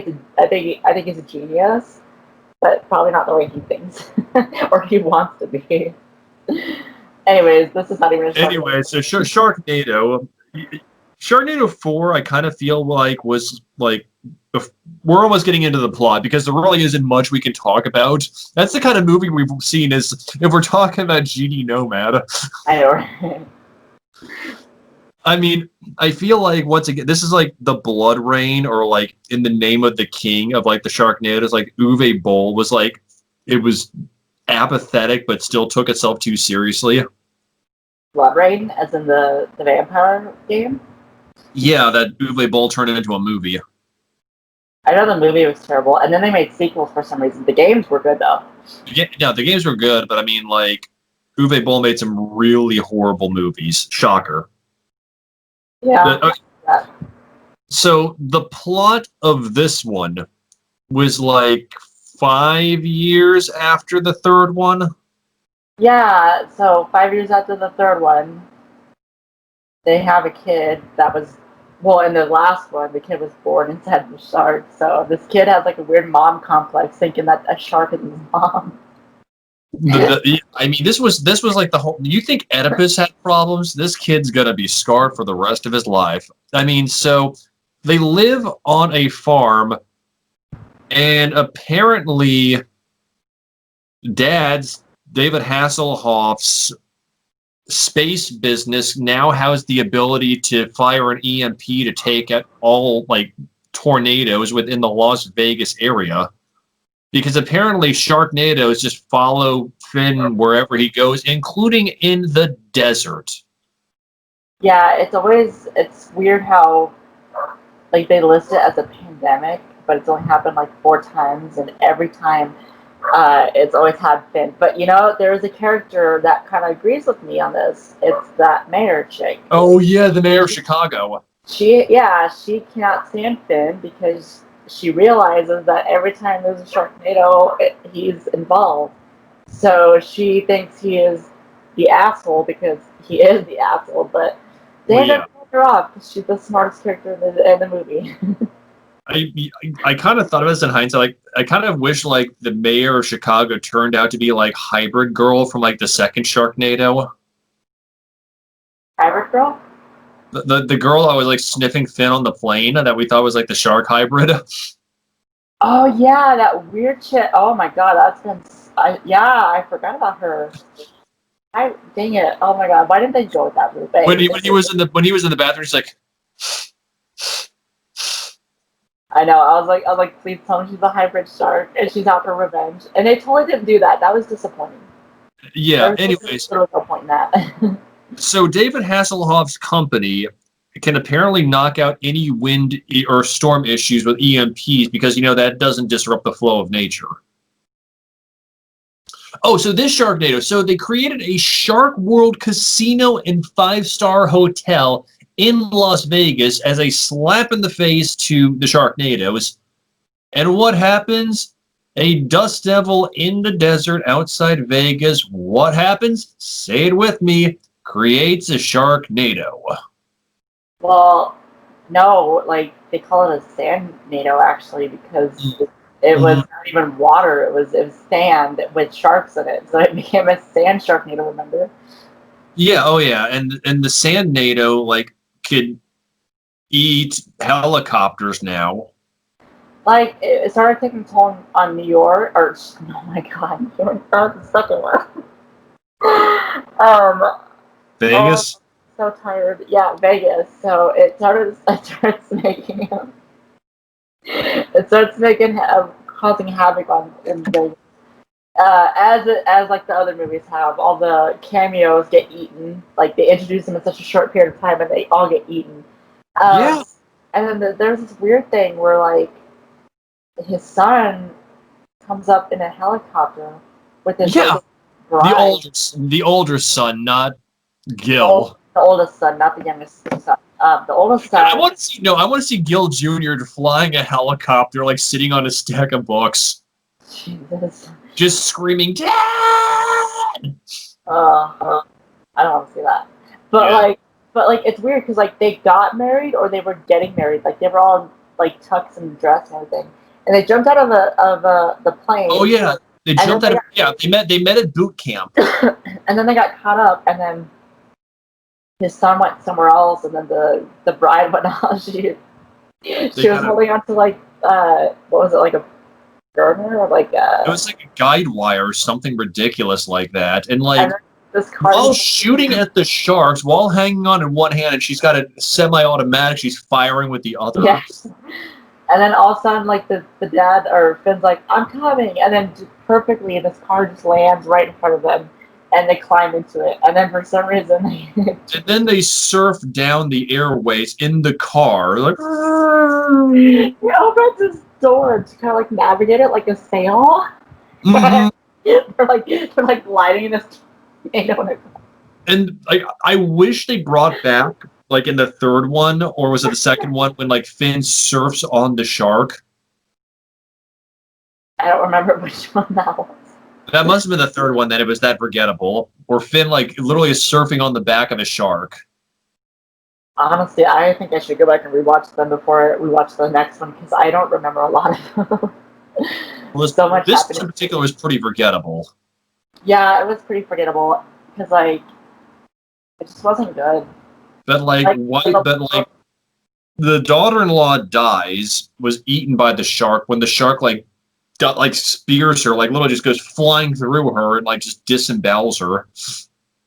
he's a genius, but probably not the way he thinks or he wants to be. Anyways, this is not even. Anyway, so Sharknado 4, I kind of feel like was like. We're almost getting into the plot because there really isn't much we can talk about. That's the kind of movie we've seen is if we're talking about GD Nomad. I know, right? I mean, I feel like once again, this is like the Blood Rain or like In the Name of the King of like the Sharknadoes. Like Uwe Boll was like, it was apathetic but still took itself too seriously. Blood Rain, as in the vampire game? Yeah, that Uwe Boll turned it into a movie. I know the movie was terrible, and then they made sequels for some reason. The games were good, though. Yeah, the games were good, but I mean, like, Uwe Boll made some really horrible movies. Shocker. Yeah. So the plot of this one was like 5 years after the third one. Yeah, so 5 years after the third one, they have a kid that was, well, in the last one, the kid was born inside the shark. So this kid has like a weird mom complex, thinking that a shark is his mom. I mean, this was like the whole. You think Oedipus had problems? This kid's gonna be scarred for the rest of his life. I mean, so they live on a farm, and apparently, David Hasselhoff's space business now has the ability to fire an EMP to take out all like tornadoes within the Las Vegas area. Because apparently Sharknadoes just follow Finn wherever he goes, including in the desert. Yeah, it's weird how like they list it as a pandemic, but it's only happened like 4 times, and every time it's always had Finn. But you know, there is a character that kind of agrees with me on this. It's that mayor chick. Oh yeah, the mayor of Chicago. She cannot stand Finn because she realizes that every time there's a Sharknado, he's involved. So she thinks he is the asshole because he is the asshole, but they end up pulling her off because she's the smartest character in the movie. I kind of thought of this in hindsight. Like, I kind of wish like the mayor of Chicago turned out to be like Hybrid Girl from like the second Sharknado. Hybrid Girl? The girl that was like sniffing Finn on the plane that we thought was like the shark hybrid. Oh yeah, that weird shit. Oh my god, I forgot about her. Dang it! Oh my god, why didn't they go with that route? When he was in the bathroom, he's like. I know. I was like, please tell me she's a hybrid shark and she's out for revenge. And they totally didn't do that. That was disappointing. Yeah. Anyways, there was no point in that. So David Hasselhoff's company can apparently knock out any wind or storm issues with EMPs because, that doesn't disrupt the flow of nature. Oh, so this Sharknado. So they created a Shark World casino and 5-star hotel in Las Vegas as a slap in the face to the Sharknadoes. And what happens? A dust devil in the desert outside Vegas. What happens? Say it with me. Creates a Sharknado. Well, no, like they call it a sandnado actually because it was not even water; it was sand with sharks in it, so it became a sand Sharknado. Remember? Yeah. Oh, yeah. And the Sandnado could eat helicopters now. Like it started taking toll on New York, or oh my god, New York, that was the second one. Vegas. Oh, so tired. Yeah, Vegas. So it starts making him. It starts causing havoc in Vegas. As like the other movies have, all the cameos get eaten. Like they introduce them in such a short period of time, and they all get eaten. Yeah. And then there's this weird thing where like his son comes up in a helicopter with his bride. The older son, not Gil. The oldest son, not the youngest son. The oldest son. I want to see Gil Jr. flying a helicopter, like sitting on a stack of books. Jesus. Just screaming, "Dad!" I don't want to see that. But it's weird because like they got married or they were getting married. Like they were all like tux and dress and everything, and they jumped out of the plane. Oh yeah, they jumped out. They met at boot camp. And then they got caught up, and then his son went somewhere else, and then the bride went off. She was holding on to like what was it, like a girder or like it was like a guide wire or something ridiculous like that, and like while shooting at the sharks while hanging on in one hand, and she's got a semi-automatic she's firing with the other. Yes. And then all of a sudden, like the dad or Finn's like, "I'm coming," and then perfectly this car just lands right in front of them. And they climb into it, and then for some reason, they surf down the airways in the car, like. He opens this door to kind of like navigate it like a sail. Mm-hmm. they're like gliding in this tornado. And I wish they brought back like in the third one, or was it the second one, when like Finn surfs on the shark. I don't remember which one that was. That must have been the third one. That it was that forgettable, where Finn like literally is surfing on the back of a shark. Honestly, I think I should go back and rewatch them before we watch the next one because I don't remember a lot of them. Well, so much this in particular was pretty forgettable. Yeah, it was pretty forgettable because like it just wasn't good. But the daughter-in-law dies, was eaten by the shark when the shark like spears her, like literally just goes flying through her and like just disembowels her.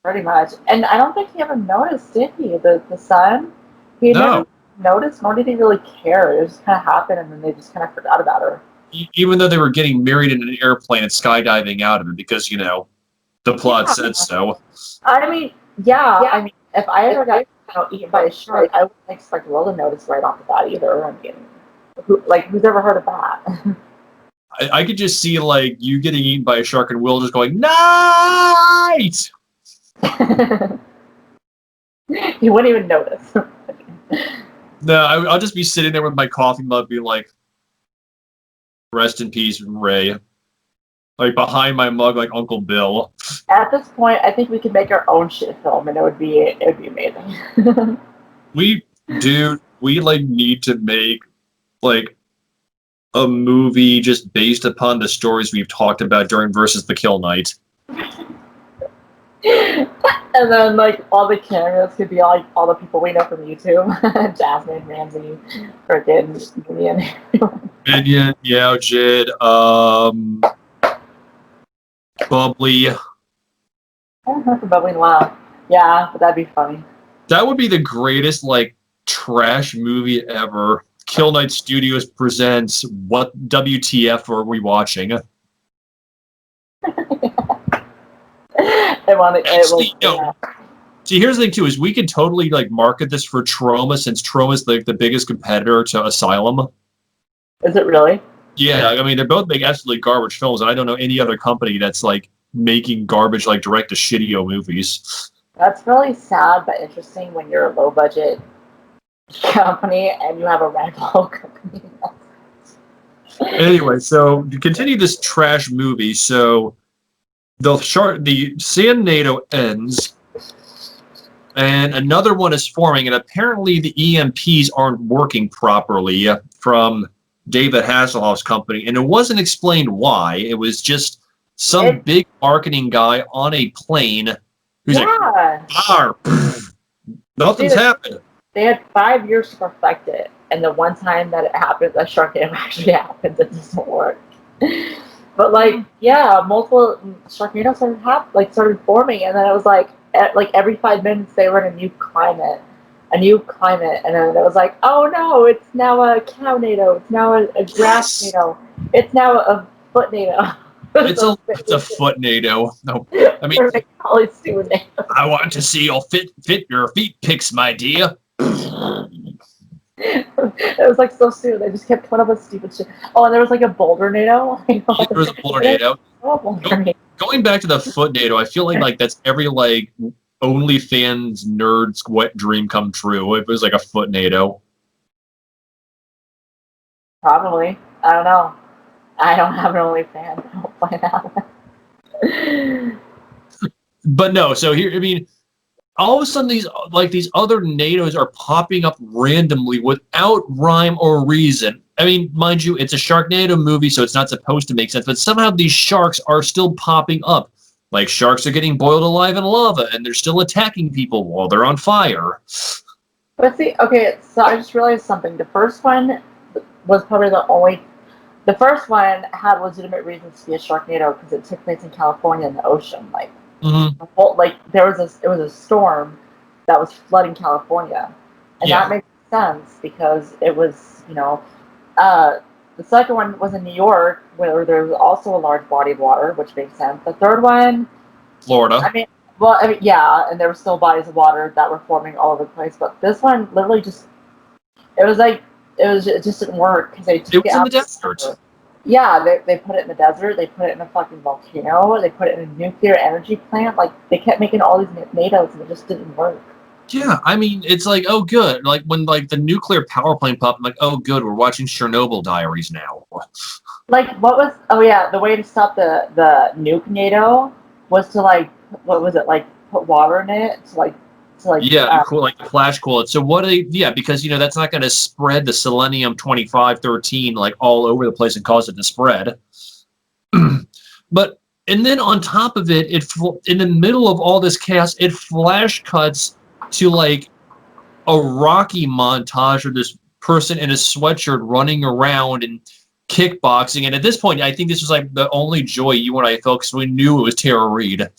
Pretty much. And I don't think he ever noticed, did he? The son? He never noticed, nor did he really care. It just kind of happened, and then they just kind of forgot about her. Even though they were getting married in an airplane and skydiving out of it because, the plot said so. I mean, yeah. I mean, if I ever got eaten by a shark, I wouldn't expect Will to notice right off the bat either. I mean, who's ever heard of that? I could just see, like, you getting eaten by a shark and Will just going, "Night!" You wouldn't even notice. No, I'll just be sitting there with my coffee mug being like, "Rest in peace, Rae." Like, behind my mug, like Uncle Bill. At this point, I think we could make our own shit film, and it would be amazing. We need to make, like, a movie just based upon the stories we've talked about during Versus the KillKnight. And then, like, all the cameos could be like all the people we know from YouTube. Jasmine, Ramsey, frickin' Minion. Minion, Yao Jid, Bubbly. I haven't heard from Bubbly in a while. Yeah, but that'd be funny. That would be the greatest, like, trash movie ever. KillKnight Studios presents What WTF Are We Watching? See, here's the thing too: is we could totally like market this for Trauma, since Trauma is like the biggest competitor to Asylum. Is it really? Yeah, I mean they're both making absolutely garbage films, and I don't know any other company that's like making garbage like direct to shitty movies. That's really sad but interesting when you're a low budget company and you have a rental company. Anyway, so to continue this trash movie, so the Sharknado ends, and another one is forming, and apparently the EMPs aren't working properly from David Hasselhoff's company, and it wasn't explained why. It was just some big marketing guy on a plane who's like, "Arr, nothing's happened." They had 5 years to perfect it, and the one time that it happened, that Sharknado actually happens, it doesn't work. But like, yeah, multiple Sharknadoes started forming, and then it was like every 5 minutes they were in a new climate, and then it was like, oh no, it's now a cownado, it's now a grassnado, it's now a footnado. It's a footnado. No, I mean, I want to see your fit your feet pics, my dear. It was like so soon. They just kept coming up with stupid shit. Oh, and there was like a boulder-nado. There was a boulder-nado. Going back to the foot-nado, I feel like that's every like OnlyFans nerd's wet dream come true. It was like a foot-nado. Probably. I don't know. I don't have an OnlyFans. I don't find out. But no, so here, I mean, all of a sudden these other NATOs are popping up randomly without rhyme or reason. I mean, mind you, it's a Sharknado movie, so it's not supposed to make sense, but somehow these sharks are still popping up. Like sharks are getting boiled alive in lava, and they're still attacking people while they're on fire. But see, okay, so I just realized something. The first one was probably the first one had legitimate reasons to be a Sharknado because it took place in California in the ocean. Like, it was a storm that was flooding California, and that makes sense because it was, the second one was in New York where there was also a large body of water, which makes sense. The third one, Florida. Yeah, and there were still bodies of water that were forming all over the place, but this one literally it just didn't work because they took it was in the desert. Yeah, they put it in the desert. They put it in a fucking volcano. They put it in a nuclear energy plant. Like, they kept making all these NATOs, and it just didn't work. Yeah, I mean, it's like, oh, good. Like, when, like, the nuclear power plant popped, I'm like, oh, good, we're watching Chernobyl Diaries now. Like, the way to stop the nuke NATO was to, like, put water in it cool, like flash cool it. So because that's not going to spread the selenium-2513 like all over the place and cause it to spread. And then on top of it, in the middle of all this chaos, it flash cuts to like a Rocky montage of this person in a sweatshirt running around and kickboxing. And at this point, I think this was like the only joy you and I felt because we knew it was Tara Reid.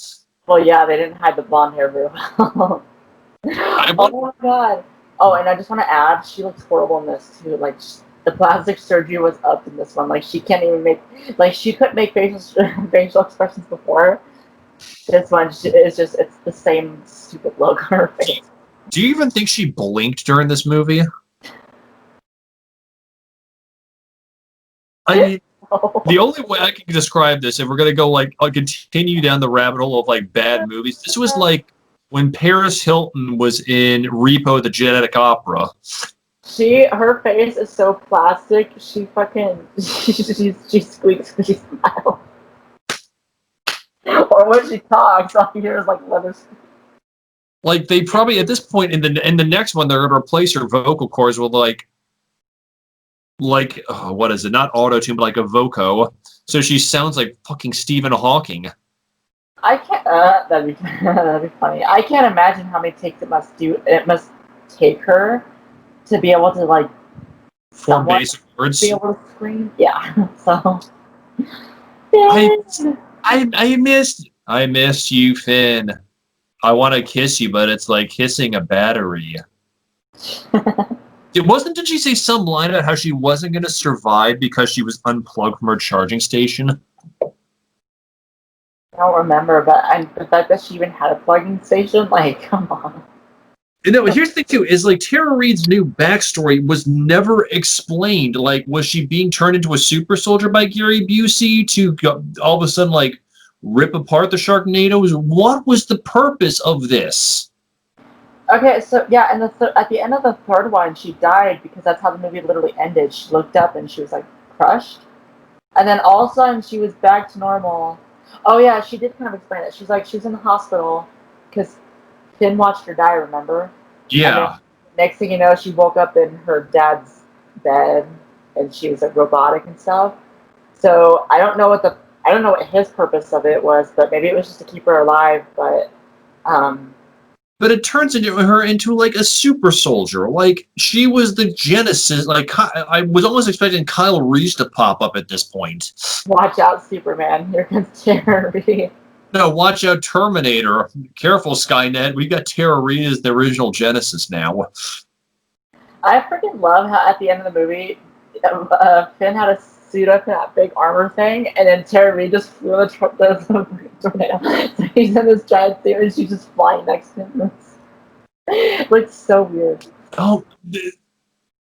Well, yeah, they didn't hide the blonde hair very well. Oh my god! Oh, and I just want to add, she looks horrible in this too. Like, the plastic surgery was up in this one. Like, she can't even she couldn't make facial expressions before. This one, it's the same stupid look on her face. Do you even think she blinked during this movie? I mean, the only way I can describe this, if we're gonna go continue down the rabbit hole of like bad movies, this was like when Paris Hilton was in Repo: The Genetic Opera. Her face is so plastic. She squeaks when she smiles. Or when she talks, all you hear is like leather. Like, they probably at this point in the next one, they're gonna replace her vocal cords with what is it? Not auto-tune, but like a voco. So she sounds like fucking Stephen Hawking. I can't. That'd be funny. I can't imagine how many takes it must take her to be able to like form basic words. Be able to scream. Yeah. So. I missed you, Finn. I want to kiss you, but it's like kissing a battery. Did she say some line about how she wasn't going to survive because she was unplugged from her charging station? I don't remember, but the fact that she even had a plugging station, like, come on. You know, here's the thing too: is like Tara Reid's new backstory was never explained. Like, was she being turned into a super soldier by Gary Busey to all of a sudden like rip apart the Sharknadoes? What was the purpose of this? Okay, so yeah, and at the end of the third one, she died because that's how the movie literally ended. She looked up and she was like crushed, and then all of a sudden she was back to normal. Oh yeah, she did kind of explain it. She's like she was in the hospital because Finn watched her die. Remember? And then Yeah, next thing you know, she woke up in her dad's bed, and she was like robotic and stuff. So I don't know what his purpose of it was, but maybe it was just to keep her alive. But um, but it turns into her into like a super soldier. Like she was the genesis. Like I was almost expecting Kyle Reese to pop up at this point. watch out, Superman! Here comes Jeremy. No, watch out, Terminator. Careful, Skynet. We got Tara Reid as the original Genesis now. I freaking love how at the end of the movie, Finn had a suit up in that big armor thing, and then Tara Reid just flew the tornado. So he's in this giant suit, and she's just flying next to him. It looks so weird. Oh,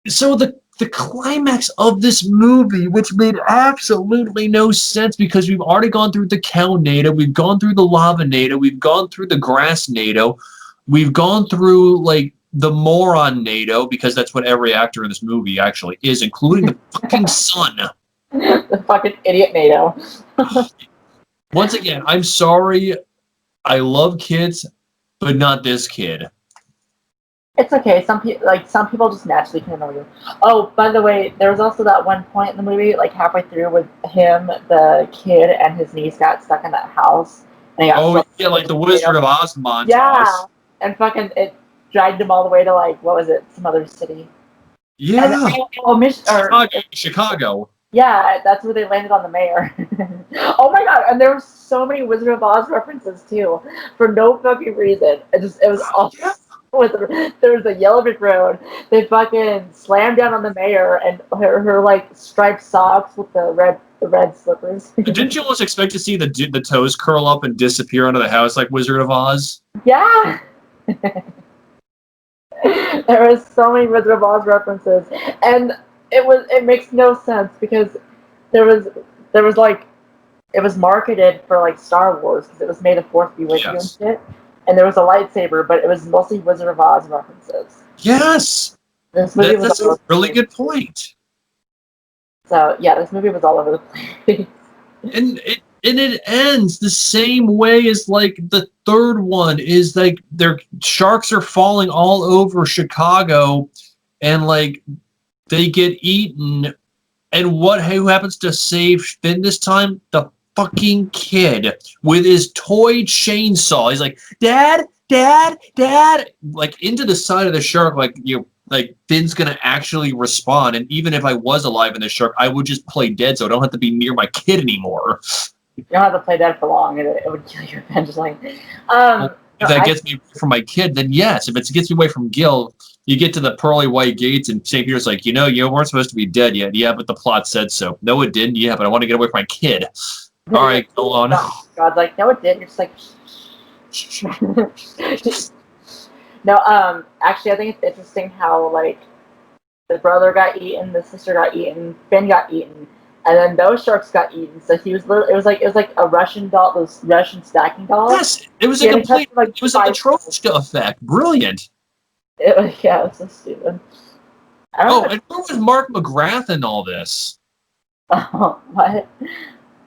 so the climax of this movie, which made absolutely no sense because we've already gone through the cow NATO, we've gone through the lava NATO, we've gone through the grass NATO, we've gone through like the moron NATO because that's what every actor in this movie actually is, including the fucking son. The fucking idiot NATO. Once again, I'm sorry. I love kids, but not this kid. It's okay. Some people just naturally can annoy you. Oh, by the way, there was also that one point in the movie, like halfway through, with him, the kid, and his niece got stuck in that house, and he got Oh frozen yeah, with like the the Wizard tornado. of Oz montage. Yeah, and fucking it dragged him all the way to like what was it, some other city, and Yeah, Chicago. yeah, that's where they landed on the mayor. Oh my god, and there were so many Wizard of Oz references too, for no fucking reason. It was all. Yeah. There was a yellow brick road. They fucking slammed down on the mayor and her like striped socks with the red slippers. Didn't you almost expect to see the toes curl up and disappear under the house like Wizard of Oz? Yeah. There was so many Wizard of Oz references, and it makes no sense because there was there was like it was marketed for like Star Wars because it was May the Fourth be with you and Yes. shit, and there was a lightsaber, but it was mostly Wizard of Oz references. Yes. This movie was That's all a over the really place. good point. So yeah, this movie was all over the place. And it ends the same way as like the third one is like their sharks are falling all over Chicago and like they get eaten. And who happens to save Finn this time? The fucking kid with his toy chainsaw. He's like, Dad, Dad, Dad, like into the side of the shark, like like Finn's gonna actually respond. And even if I was alive in the shark, I would just play dead, so I don't have to be near my kid anymore. You don't have to play dead for long; it would kill you eventually. Well, No, if that gets me away from my kid, then yes. If it gets me away from Gil, you get to the pearly white gates, and St. Peter's like, you weren't supposed to be dead yet. Yeah, but the plot said so. No, it didn't. Yeah, but I want to get away from my kid. All right, go on. God's like, no, it didn't. You're just like, no. Actually, I think it's interesting how like the brother got eaten, the sister got eaten, Finn got eaten, and then those sharks got eaten. So he was literally, it was like a Russian doll, those Russian stacking dolls. Yes, it was a it was a Matryoshka effect. Brilliant. Yeah, it was so stupid. Oh, and where was Mark McGrath in all this? Oh, what?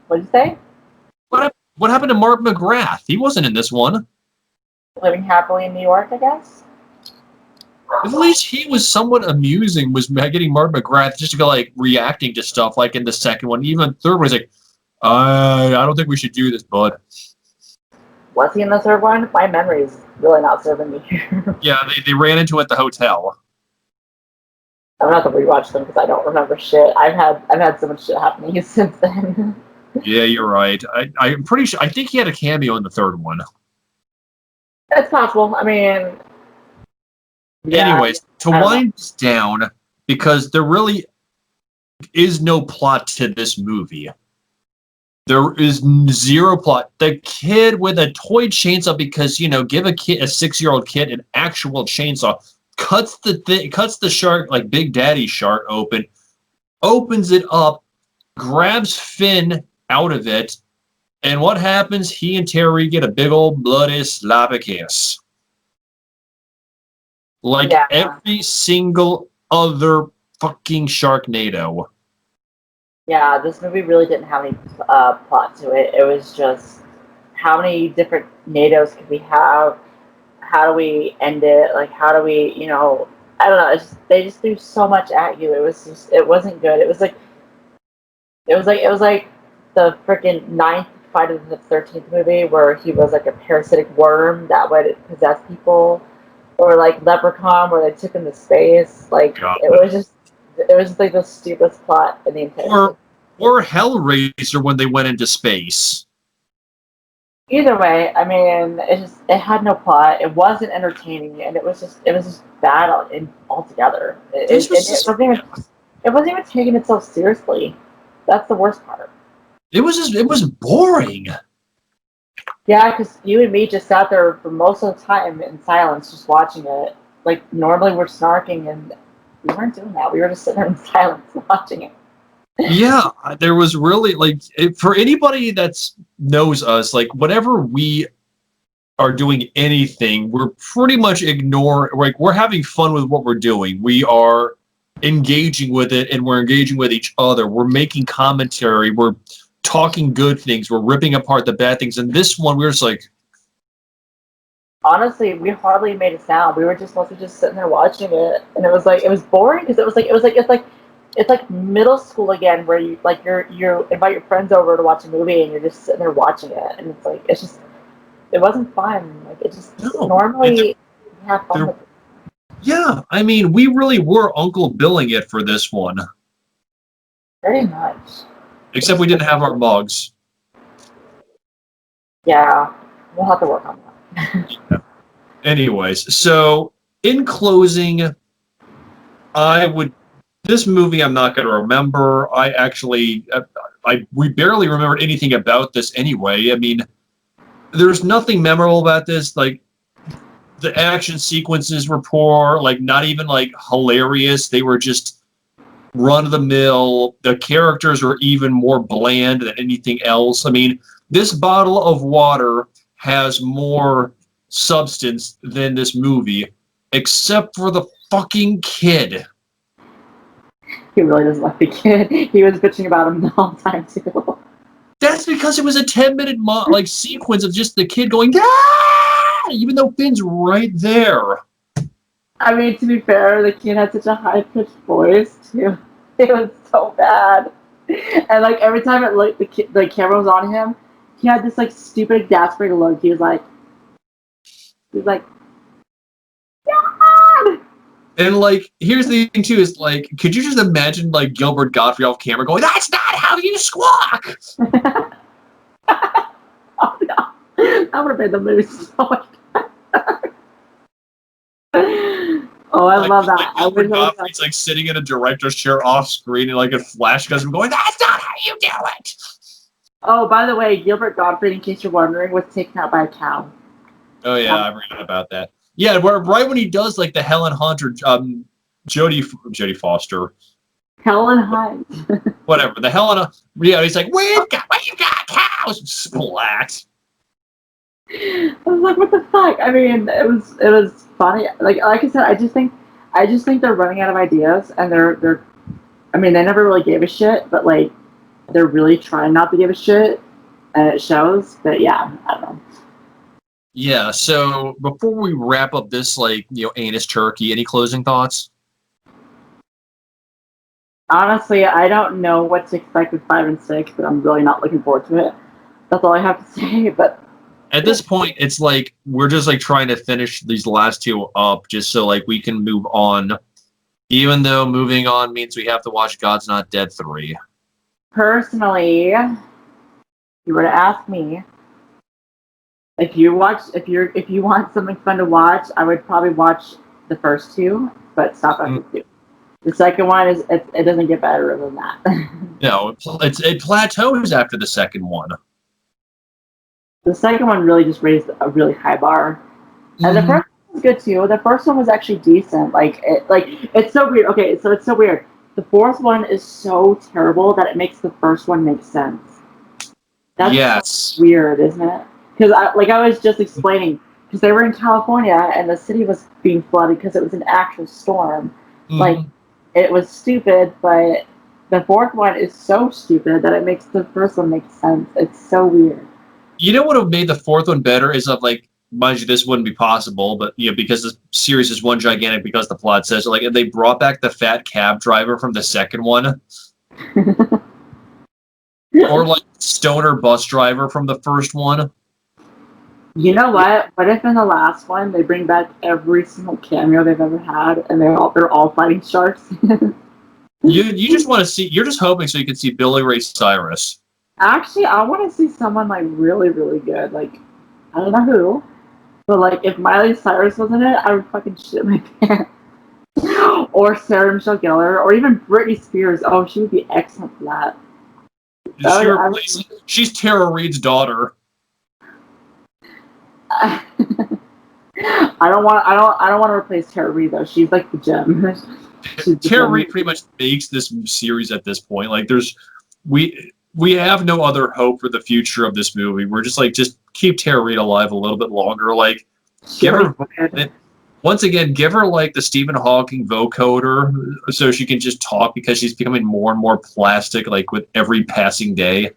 What did you say? What happened to Mark McGrath? He wasn't in this one. Living happily in New York, I guess. At least he was somewhat amusing. Was getting Mark McGrath just to go like reacting to stuff like in the second one. Even the third one, he's like, I don't think we should do this, bud. Was he in the third one? My memory's really not serving me here. Yeah, they ran into it at the hotel. I'm gonna have to rewatch them because I don't remember shit. I've had so much shit happen to me since then. Yeah, you're right. I'm pretty sure. I think he had a cameo in the third one. It's possible. I mean, yeah, anyways, to wind this down, because there really is no plot to this movie. There is zero plot. The kid with a toy chainsaw, because give a 6-year-old kid an actual chainsaw, cuts the shark, like Big Daddy Shark, open, opens it up, grabs Finn out of it, and what happens? He and Terry get a big old bloody sloppy kiss, like every single other fucking Sharknado. Yeah, this movie really didn't have any plot to it. It was just, how many different NATOs could we have? How do we end it? Like, how do we, I don't know. They just threw so much at you. It wasn't good. It was like the freaking ninth Friday the 13th movie where he was like a parasitic worm that would possess people, or like Leprechaun where they took him to space. Like, it was just like the stupidest plot in the entire. Or Hellraiser when they went into space. Either way, I mean, it had no plot. It wasn't entertaining, and it was just bad altogether. It wasn't even taking itself seriously. That's the worst part. It was boring. Yeah, because you and me just sat there for most of the time in silence, just watching it. Like, normally we're snarking, and we weren't doing that. We were just sitting there in silence watching it. Yeah, there was really, like, for anybody that knows us, like, whenever we are doing anything, we're pretty much we're having fun with what we're doing. We are engaging with it, and we're engaging with each other. We're making commentary. We're talking good things. We're ripping apart the bad things. And this one, we were just like, honestly, we hardly made a sound. We were just mostly just sitting there watching it, and it was boring because it's like middle school again, where you invite your friends over to watch a movie, and you're just sitting there watching it, and it wasn't fun. Like, it just normally have fun with it. Yeah, I mean, we really were Uncle Billing it for this one. Very much. Except we didn't have our mugs. Yeah, we'll have to work on that. Yeah. Anyways, so in closing, this movie I'm not going to remember. We barely remembered anything about this anyway. I mean, there's nothing memorable about this. Like, the action sequences were poor, like not even like hilarious. They were just run of the mill. The characters are even more bland than anything else. I mean, this bottle of water has more substance than this movie, except for the fucking kid. He really doesn't like the kid. He was bitching about him the whole time too. That's because it was a 10-minute sequence of just the kid going, ah! Even though Finn's right there. I mean, to be fair, the kid had such a high-pitched voice too. It was so bad. And like every time the camera was on him, he had this like stupid exasperated look. He was like, God! And like, here's the thing too, is like, could you just imagine like Gilbert Gottfried off camera going, "That's not how you squawk"? Oh no, that would have made the movie so much better. Oh, I love that. Gilbert Gottfried's like sitting in a director's chair off screen, and like a flash goes and going, "That's not how you do it." Oh, by the way, Gilbert Gottfried, in case you're wondering, was taken out by a cow. Oh yeah, I forgot about that. Yeah, right when he does like the Helen Hunter, Jodie Foster, Helen Hunt. whatever the Helen. Yeah, he's like, "We've got cows." Splat. I was like, "What the fuck?" I mean, it was funny. Like I said, I just think they're running out of ideas, and they're. I mean, they never really gave a shit, but like, they're really trying not to give a shit, and it shows. But yeah, I don't know. Yeah. So before we wrap up this, anus turkey, any closing thoughts? Honestly, I don't know what to expect with 5 and 6, but I'm really not looking forward to it. That's all I have to say. But at this point, it's like we're just like trying to finish these last two up, just so like we can move on. Even though moving on means we have to watch God's Not Dead 3. Personally, if you were to ask me, if you want something fun to watch, I would probably watch the first two, but stop after 2. The second one it doesn't get better than that. No, it plateaus after the second one. The second one really just raised a really high bar. And the first one was good too. The first one was actually decent. It's so weird. Okay, so it's so weird. The fourth one is so terrible that it makes the first one make sense. That's so weird, isn't it? Because I was just explaining, because they were in California and the city was being flooded because it was an actual storm. Like, it was stupid, but the fourth one is so stupid that it makes the first one make sense. It's so weird. You know what would have made the fourth one better is mind you, this wouldn't be possible, but because the series is one gigantic because the plot says like if they brought back the fat cab driver from the second one. Or like stoner bus driver from the first one. You know what? What if in the last one they bring back every single cameo they've ever had, and they're all fighting sharks? You just want to see. You're just hoping so you can see Billy Ray Cyrus. Actually, I want to see someone like really, really good. Like, I don't know who, but like if Miley Cyrus was in it, I would fucking shit my pants. Or Sarah Michelle Gellar, or even Britney Spears. Oh, she would be excellent for that. She's Tara Reid's daughter. I don't want to replace Tara Reid though. She's like the gem. Tara Reid pretty much makes this series at this point. Like we have no other hope for the future of this movie. We're just keep Tara Reid alive a little bit longer. Like give her like the Stephen Hawking vocoder so she can just talk because she's becoming more and more plastic like with every passing day.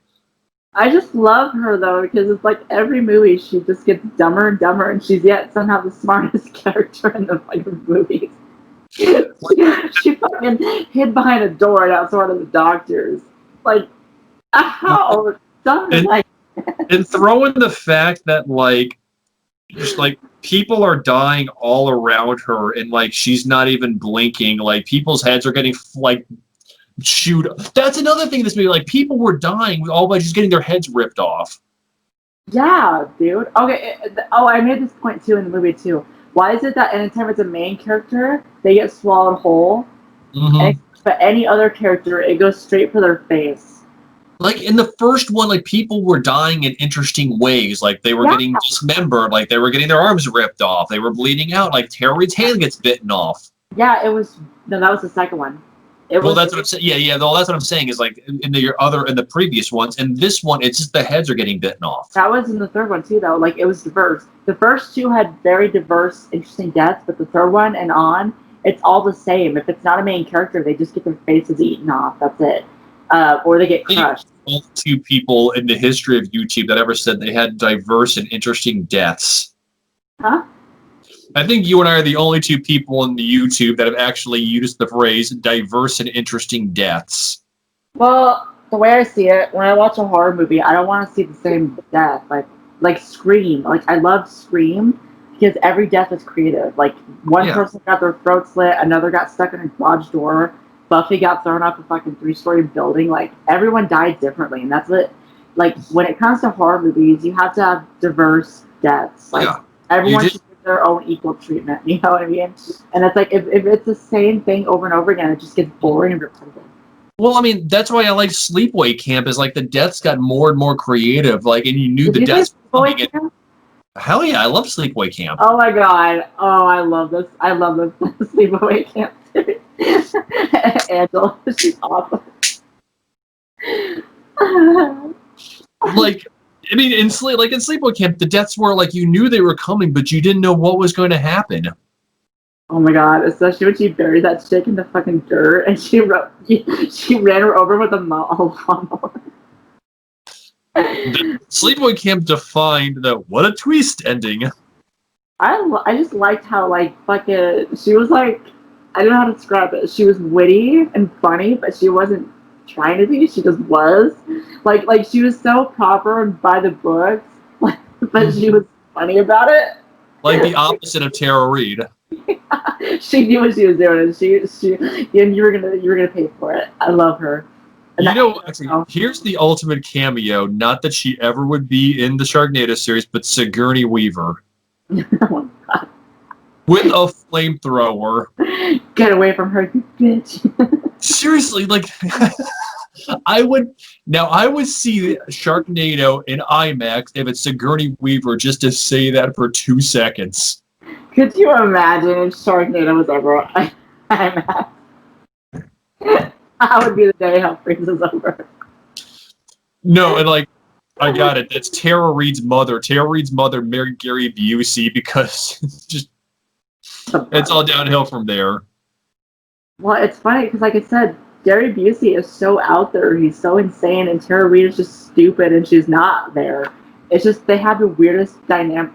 I just love her though because it's like every movie she just gets dumber and dumber and she's yet somehow the smartest character in the fucking movies. She fucking hid behind a door and outside of the doctors. Like how dumb is that? And throw in the fact that just people are dying all around her and she's not even blinking. Like people's heads are getting shoot. That's another thing in this movie. People were dying all by just getting their heads ripped off. Yeah, dude. Okay. I made this point too in the movie too. Why is it that anytime it's a main character, they get swallowed whole, but any other character, it goes straight for their face? Like in the first one, people were dying in interesting ways. Like they were getting dismembered. Like they were getting their arms ripped off. They were bleeding out. Like Tara Reid's hand gets bitten off. Yeah, that was the second one. That's what I'm saying. Yeah. Well, that's what I'm saying is in the previous ones, and this one, it's just the heads are getting bitten off. That was in the third one too, though. It was diverse. The first two had very diverse, interesting deaths, but the third one and on, it's all the same. If it's not a main character, they just get their faces eaten off. That's it. Or they get crushed. Only two people in the history of YouTube that ever said they had diverse and interesting deaths. Huh? I think you and I are the only two people in the YouTube that have actually used the phrase diverse and interesting deaths. Well, the way I see it, when I watch a horror movie, I don't want to see the same death. Like Scream. I love Scream because every death is creative. One person got their throat slit, another got stuck in a garage door, Buffy got thrown off a fucking 3-story building. Everyone died differently, and that's what. When it comes to horror movies, you have to have diverse deaths. Everyone should get their own equal treatment. You know what I mean? And it's if it's the same thing over and over again, it just gets boring and repetitive. Well, I mean, that's why I like Sleepaway Camp. Is the deaths got more and more creative. And you knew the deaths. Hell yeah, I love Sleepaway Camp. Oh my god! Oh, I love this. I love this Sleepaway Camp. Angela, she's awesome. In Sleepaway Camp, the deaths were you knew they were coming, but you didn't know what was going to happen. Oh my god! Especially when she buried that chick in the fucking dirt, and she ran her over with a lawnmower. Sleepaway Camp defined the what a twist ending. I just liked how fucking she was I don't know how to describe it. She was witty and funny, but she wasn't trying to be. She just was. She was so proper and by the books, but she was funny about it. The opposite of Tara Reid. She knew what she was doing, and and you were gonna pay for it. I love her. And here's the ultimate cameo. Not that she ever would be in the Sharknado series, but Sigourney Weaver. Oh my god. with a flamethrower. Get away from her, you bitch. Seriously, like I would see Sharknado in IMAX if it's Sigourney Weaver just to say that for 2 seconds. Could you imagine if Sharknado was ever on IMAX? That would be the day hell freezes over. No, and like I got it. That's Tara Reid's mother. Tara Reid's mother married Gary Busey because it's all downhill from there. Well, it's funny because, like I said, Gary Busey is so out there. He's so insane, and Tara Reid is just stupid, and she's not there. It's just they have the weirdest dynamic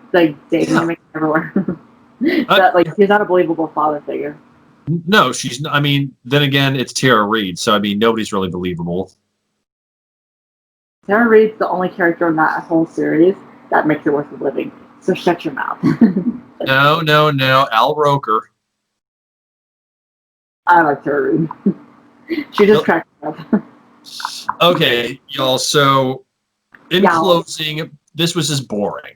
everywhere. That like he's not a believable father figure. No, she's not. I mean, then again, it's Tara Reid, so I mean, nobody's really believable. Tara Reid's the only character in that whole series that makes it worth living. So shut your mouth. No. Al Roker. I like Tara Reid. She just cracked me up. Okay, y'all. So, in closing, this was just boring.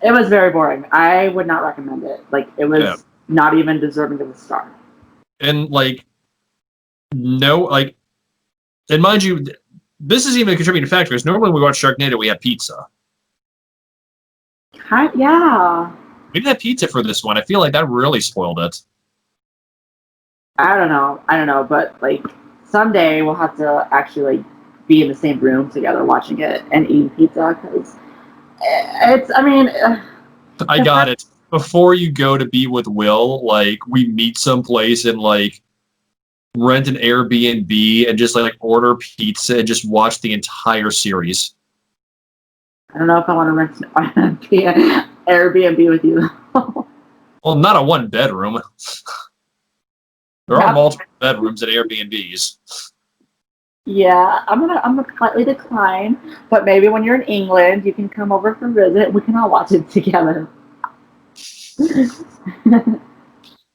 It was very boring. I would not recommend it. Like, it was not even deserving of a star. And, like, no, like, and mind you, this is even a contributing factor, because normally when we watch Sharknado, we have pizza. Yeah. We didn't have pizza for this one. I feel like that really spoiled it. I don't know, but, like, someday we'll have to actually, like, be in the same room together watching it and eating pizza, because it's, I mean... I got it. Before you go to be with Will, like, we meet someplace and, like, rent an Airbnb and just, like, order pizza and just watch the entire series. I don't know if I want to rent an Airbnb with you. Well, not a one-bedroom. There are multiple bedrooms at Airbnbs. Yeah, I'm gonna politely decline, but maybe when you're in England, you can come over for a visit and we can all watch it together.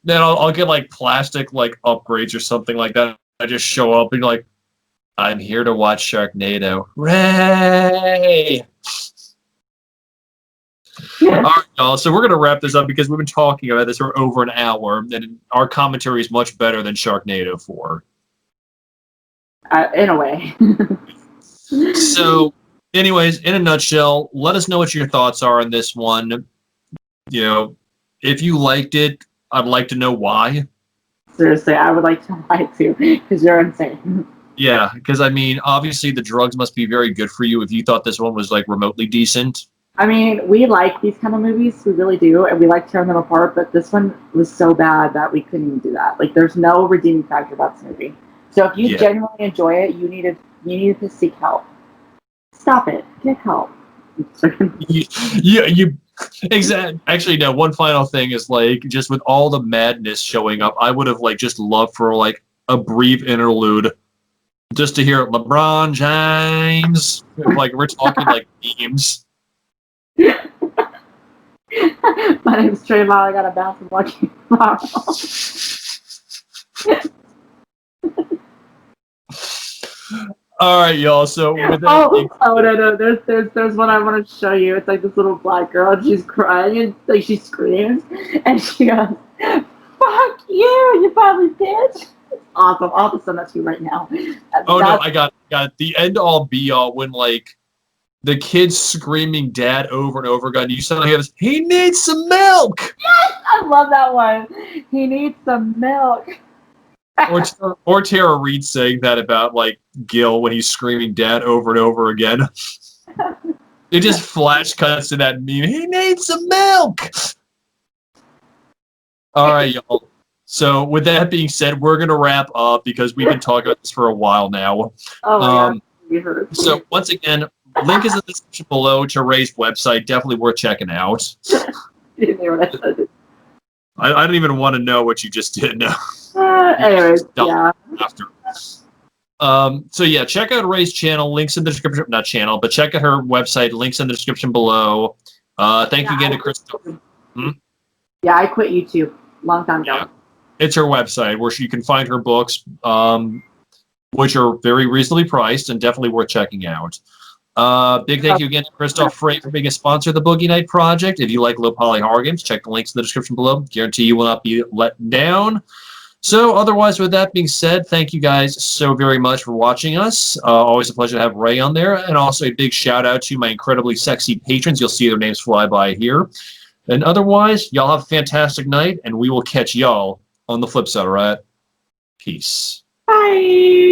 Then I'll get like plastic like upgrades or something like that. I just show up and like, I'm here to watch Sharknado. Rae! All right, y'all. So we're gonna wrap this up because we've been talking about this for over an hour, and our commentary is much better than Sharknado 4. In a way. So, anyways, in a nutshell, let us know what your thoughts are on this one. You know, if you liked it, I'd like to know why. Seriously, I would like to lie too, because you're insane. Yeah, because I mean, obviously the drugs must be very good for you if you thought this one was like remotely decent. I mean, we like these kind of movies, we really do, and we like tearing them apart, but this one was so bad that we couldn't even do that. Like, there's no redeeming factor about this movie. So if you genuinely enjoy it, you need to seek help. Stop it. Get help. you exactly. Actually, no. One final thing is like, just with all the madness showing up, I would have like just loved for like a brief interlude, just to hear LeBron James. Like we're talking like memes. My name's Trayvon. I got a basketball game tomorrow. All right, y'all. So with that, no. There's one I want to show you. It's like this little black girl, and she's crying, and like she screams, and she goes, "Fuck you, you probably bitch." It's awesome. I'll have to send that to you right now. No, I got the end all be all when like the kid's screaming "dad" over and over again. You suddenly have this, he needs some milk. Yes, I love that one. He needs some milk. Or Tara Reid saying that about like Gil when he's screaming "dad" over and over again. It just flash cuts to that meme. He needs some milk. All right, y'all. So with that being said, we're gonna wrap up because we've been talking about this for a while now. Oh my God. So once again, link is in the description below to Rae's website. Definitely worth checking out. I don't even want to know what you just did now. Anyways, yeah. After. So yeah, check out Rae's channel. Links in the description. Not channel, but check out her website. Links in the description below. Thank you again to Crystal. Yeah, I quit YouTube long time ago. Yeah. It's her website where you can find her books, which are very reasonably priced and definitely worth checking out. Big thank you again to Christoph Frey for being a sponsor of the Boogie Knight project. If you like low poly horror games, check the links in the description below. Guarantee you will not be let down. So otherwise, with that being said, thank you guys so very much for watching us. Always a pleasure to have Rae on there. And also a big shout out to my incredibly sexy patrons. You'll see their names fly by here. And otherwise, y'all have a fantastic night, and we will catch y'all on the flip side, all right? Peace. Bye.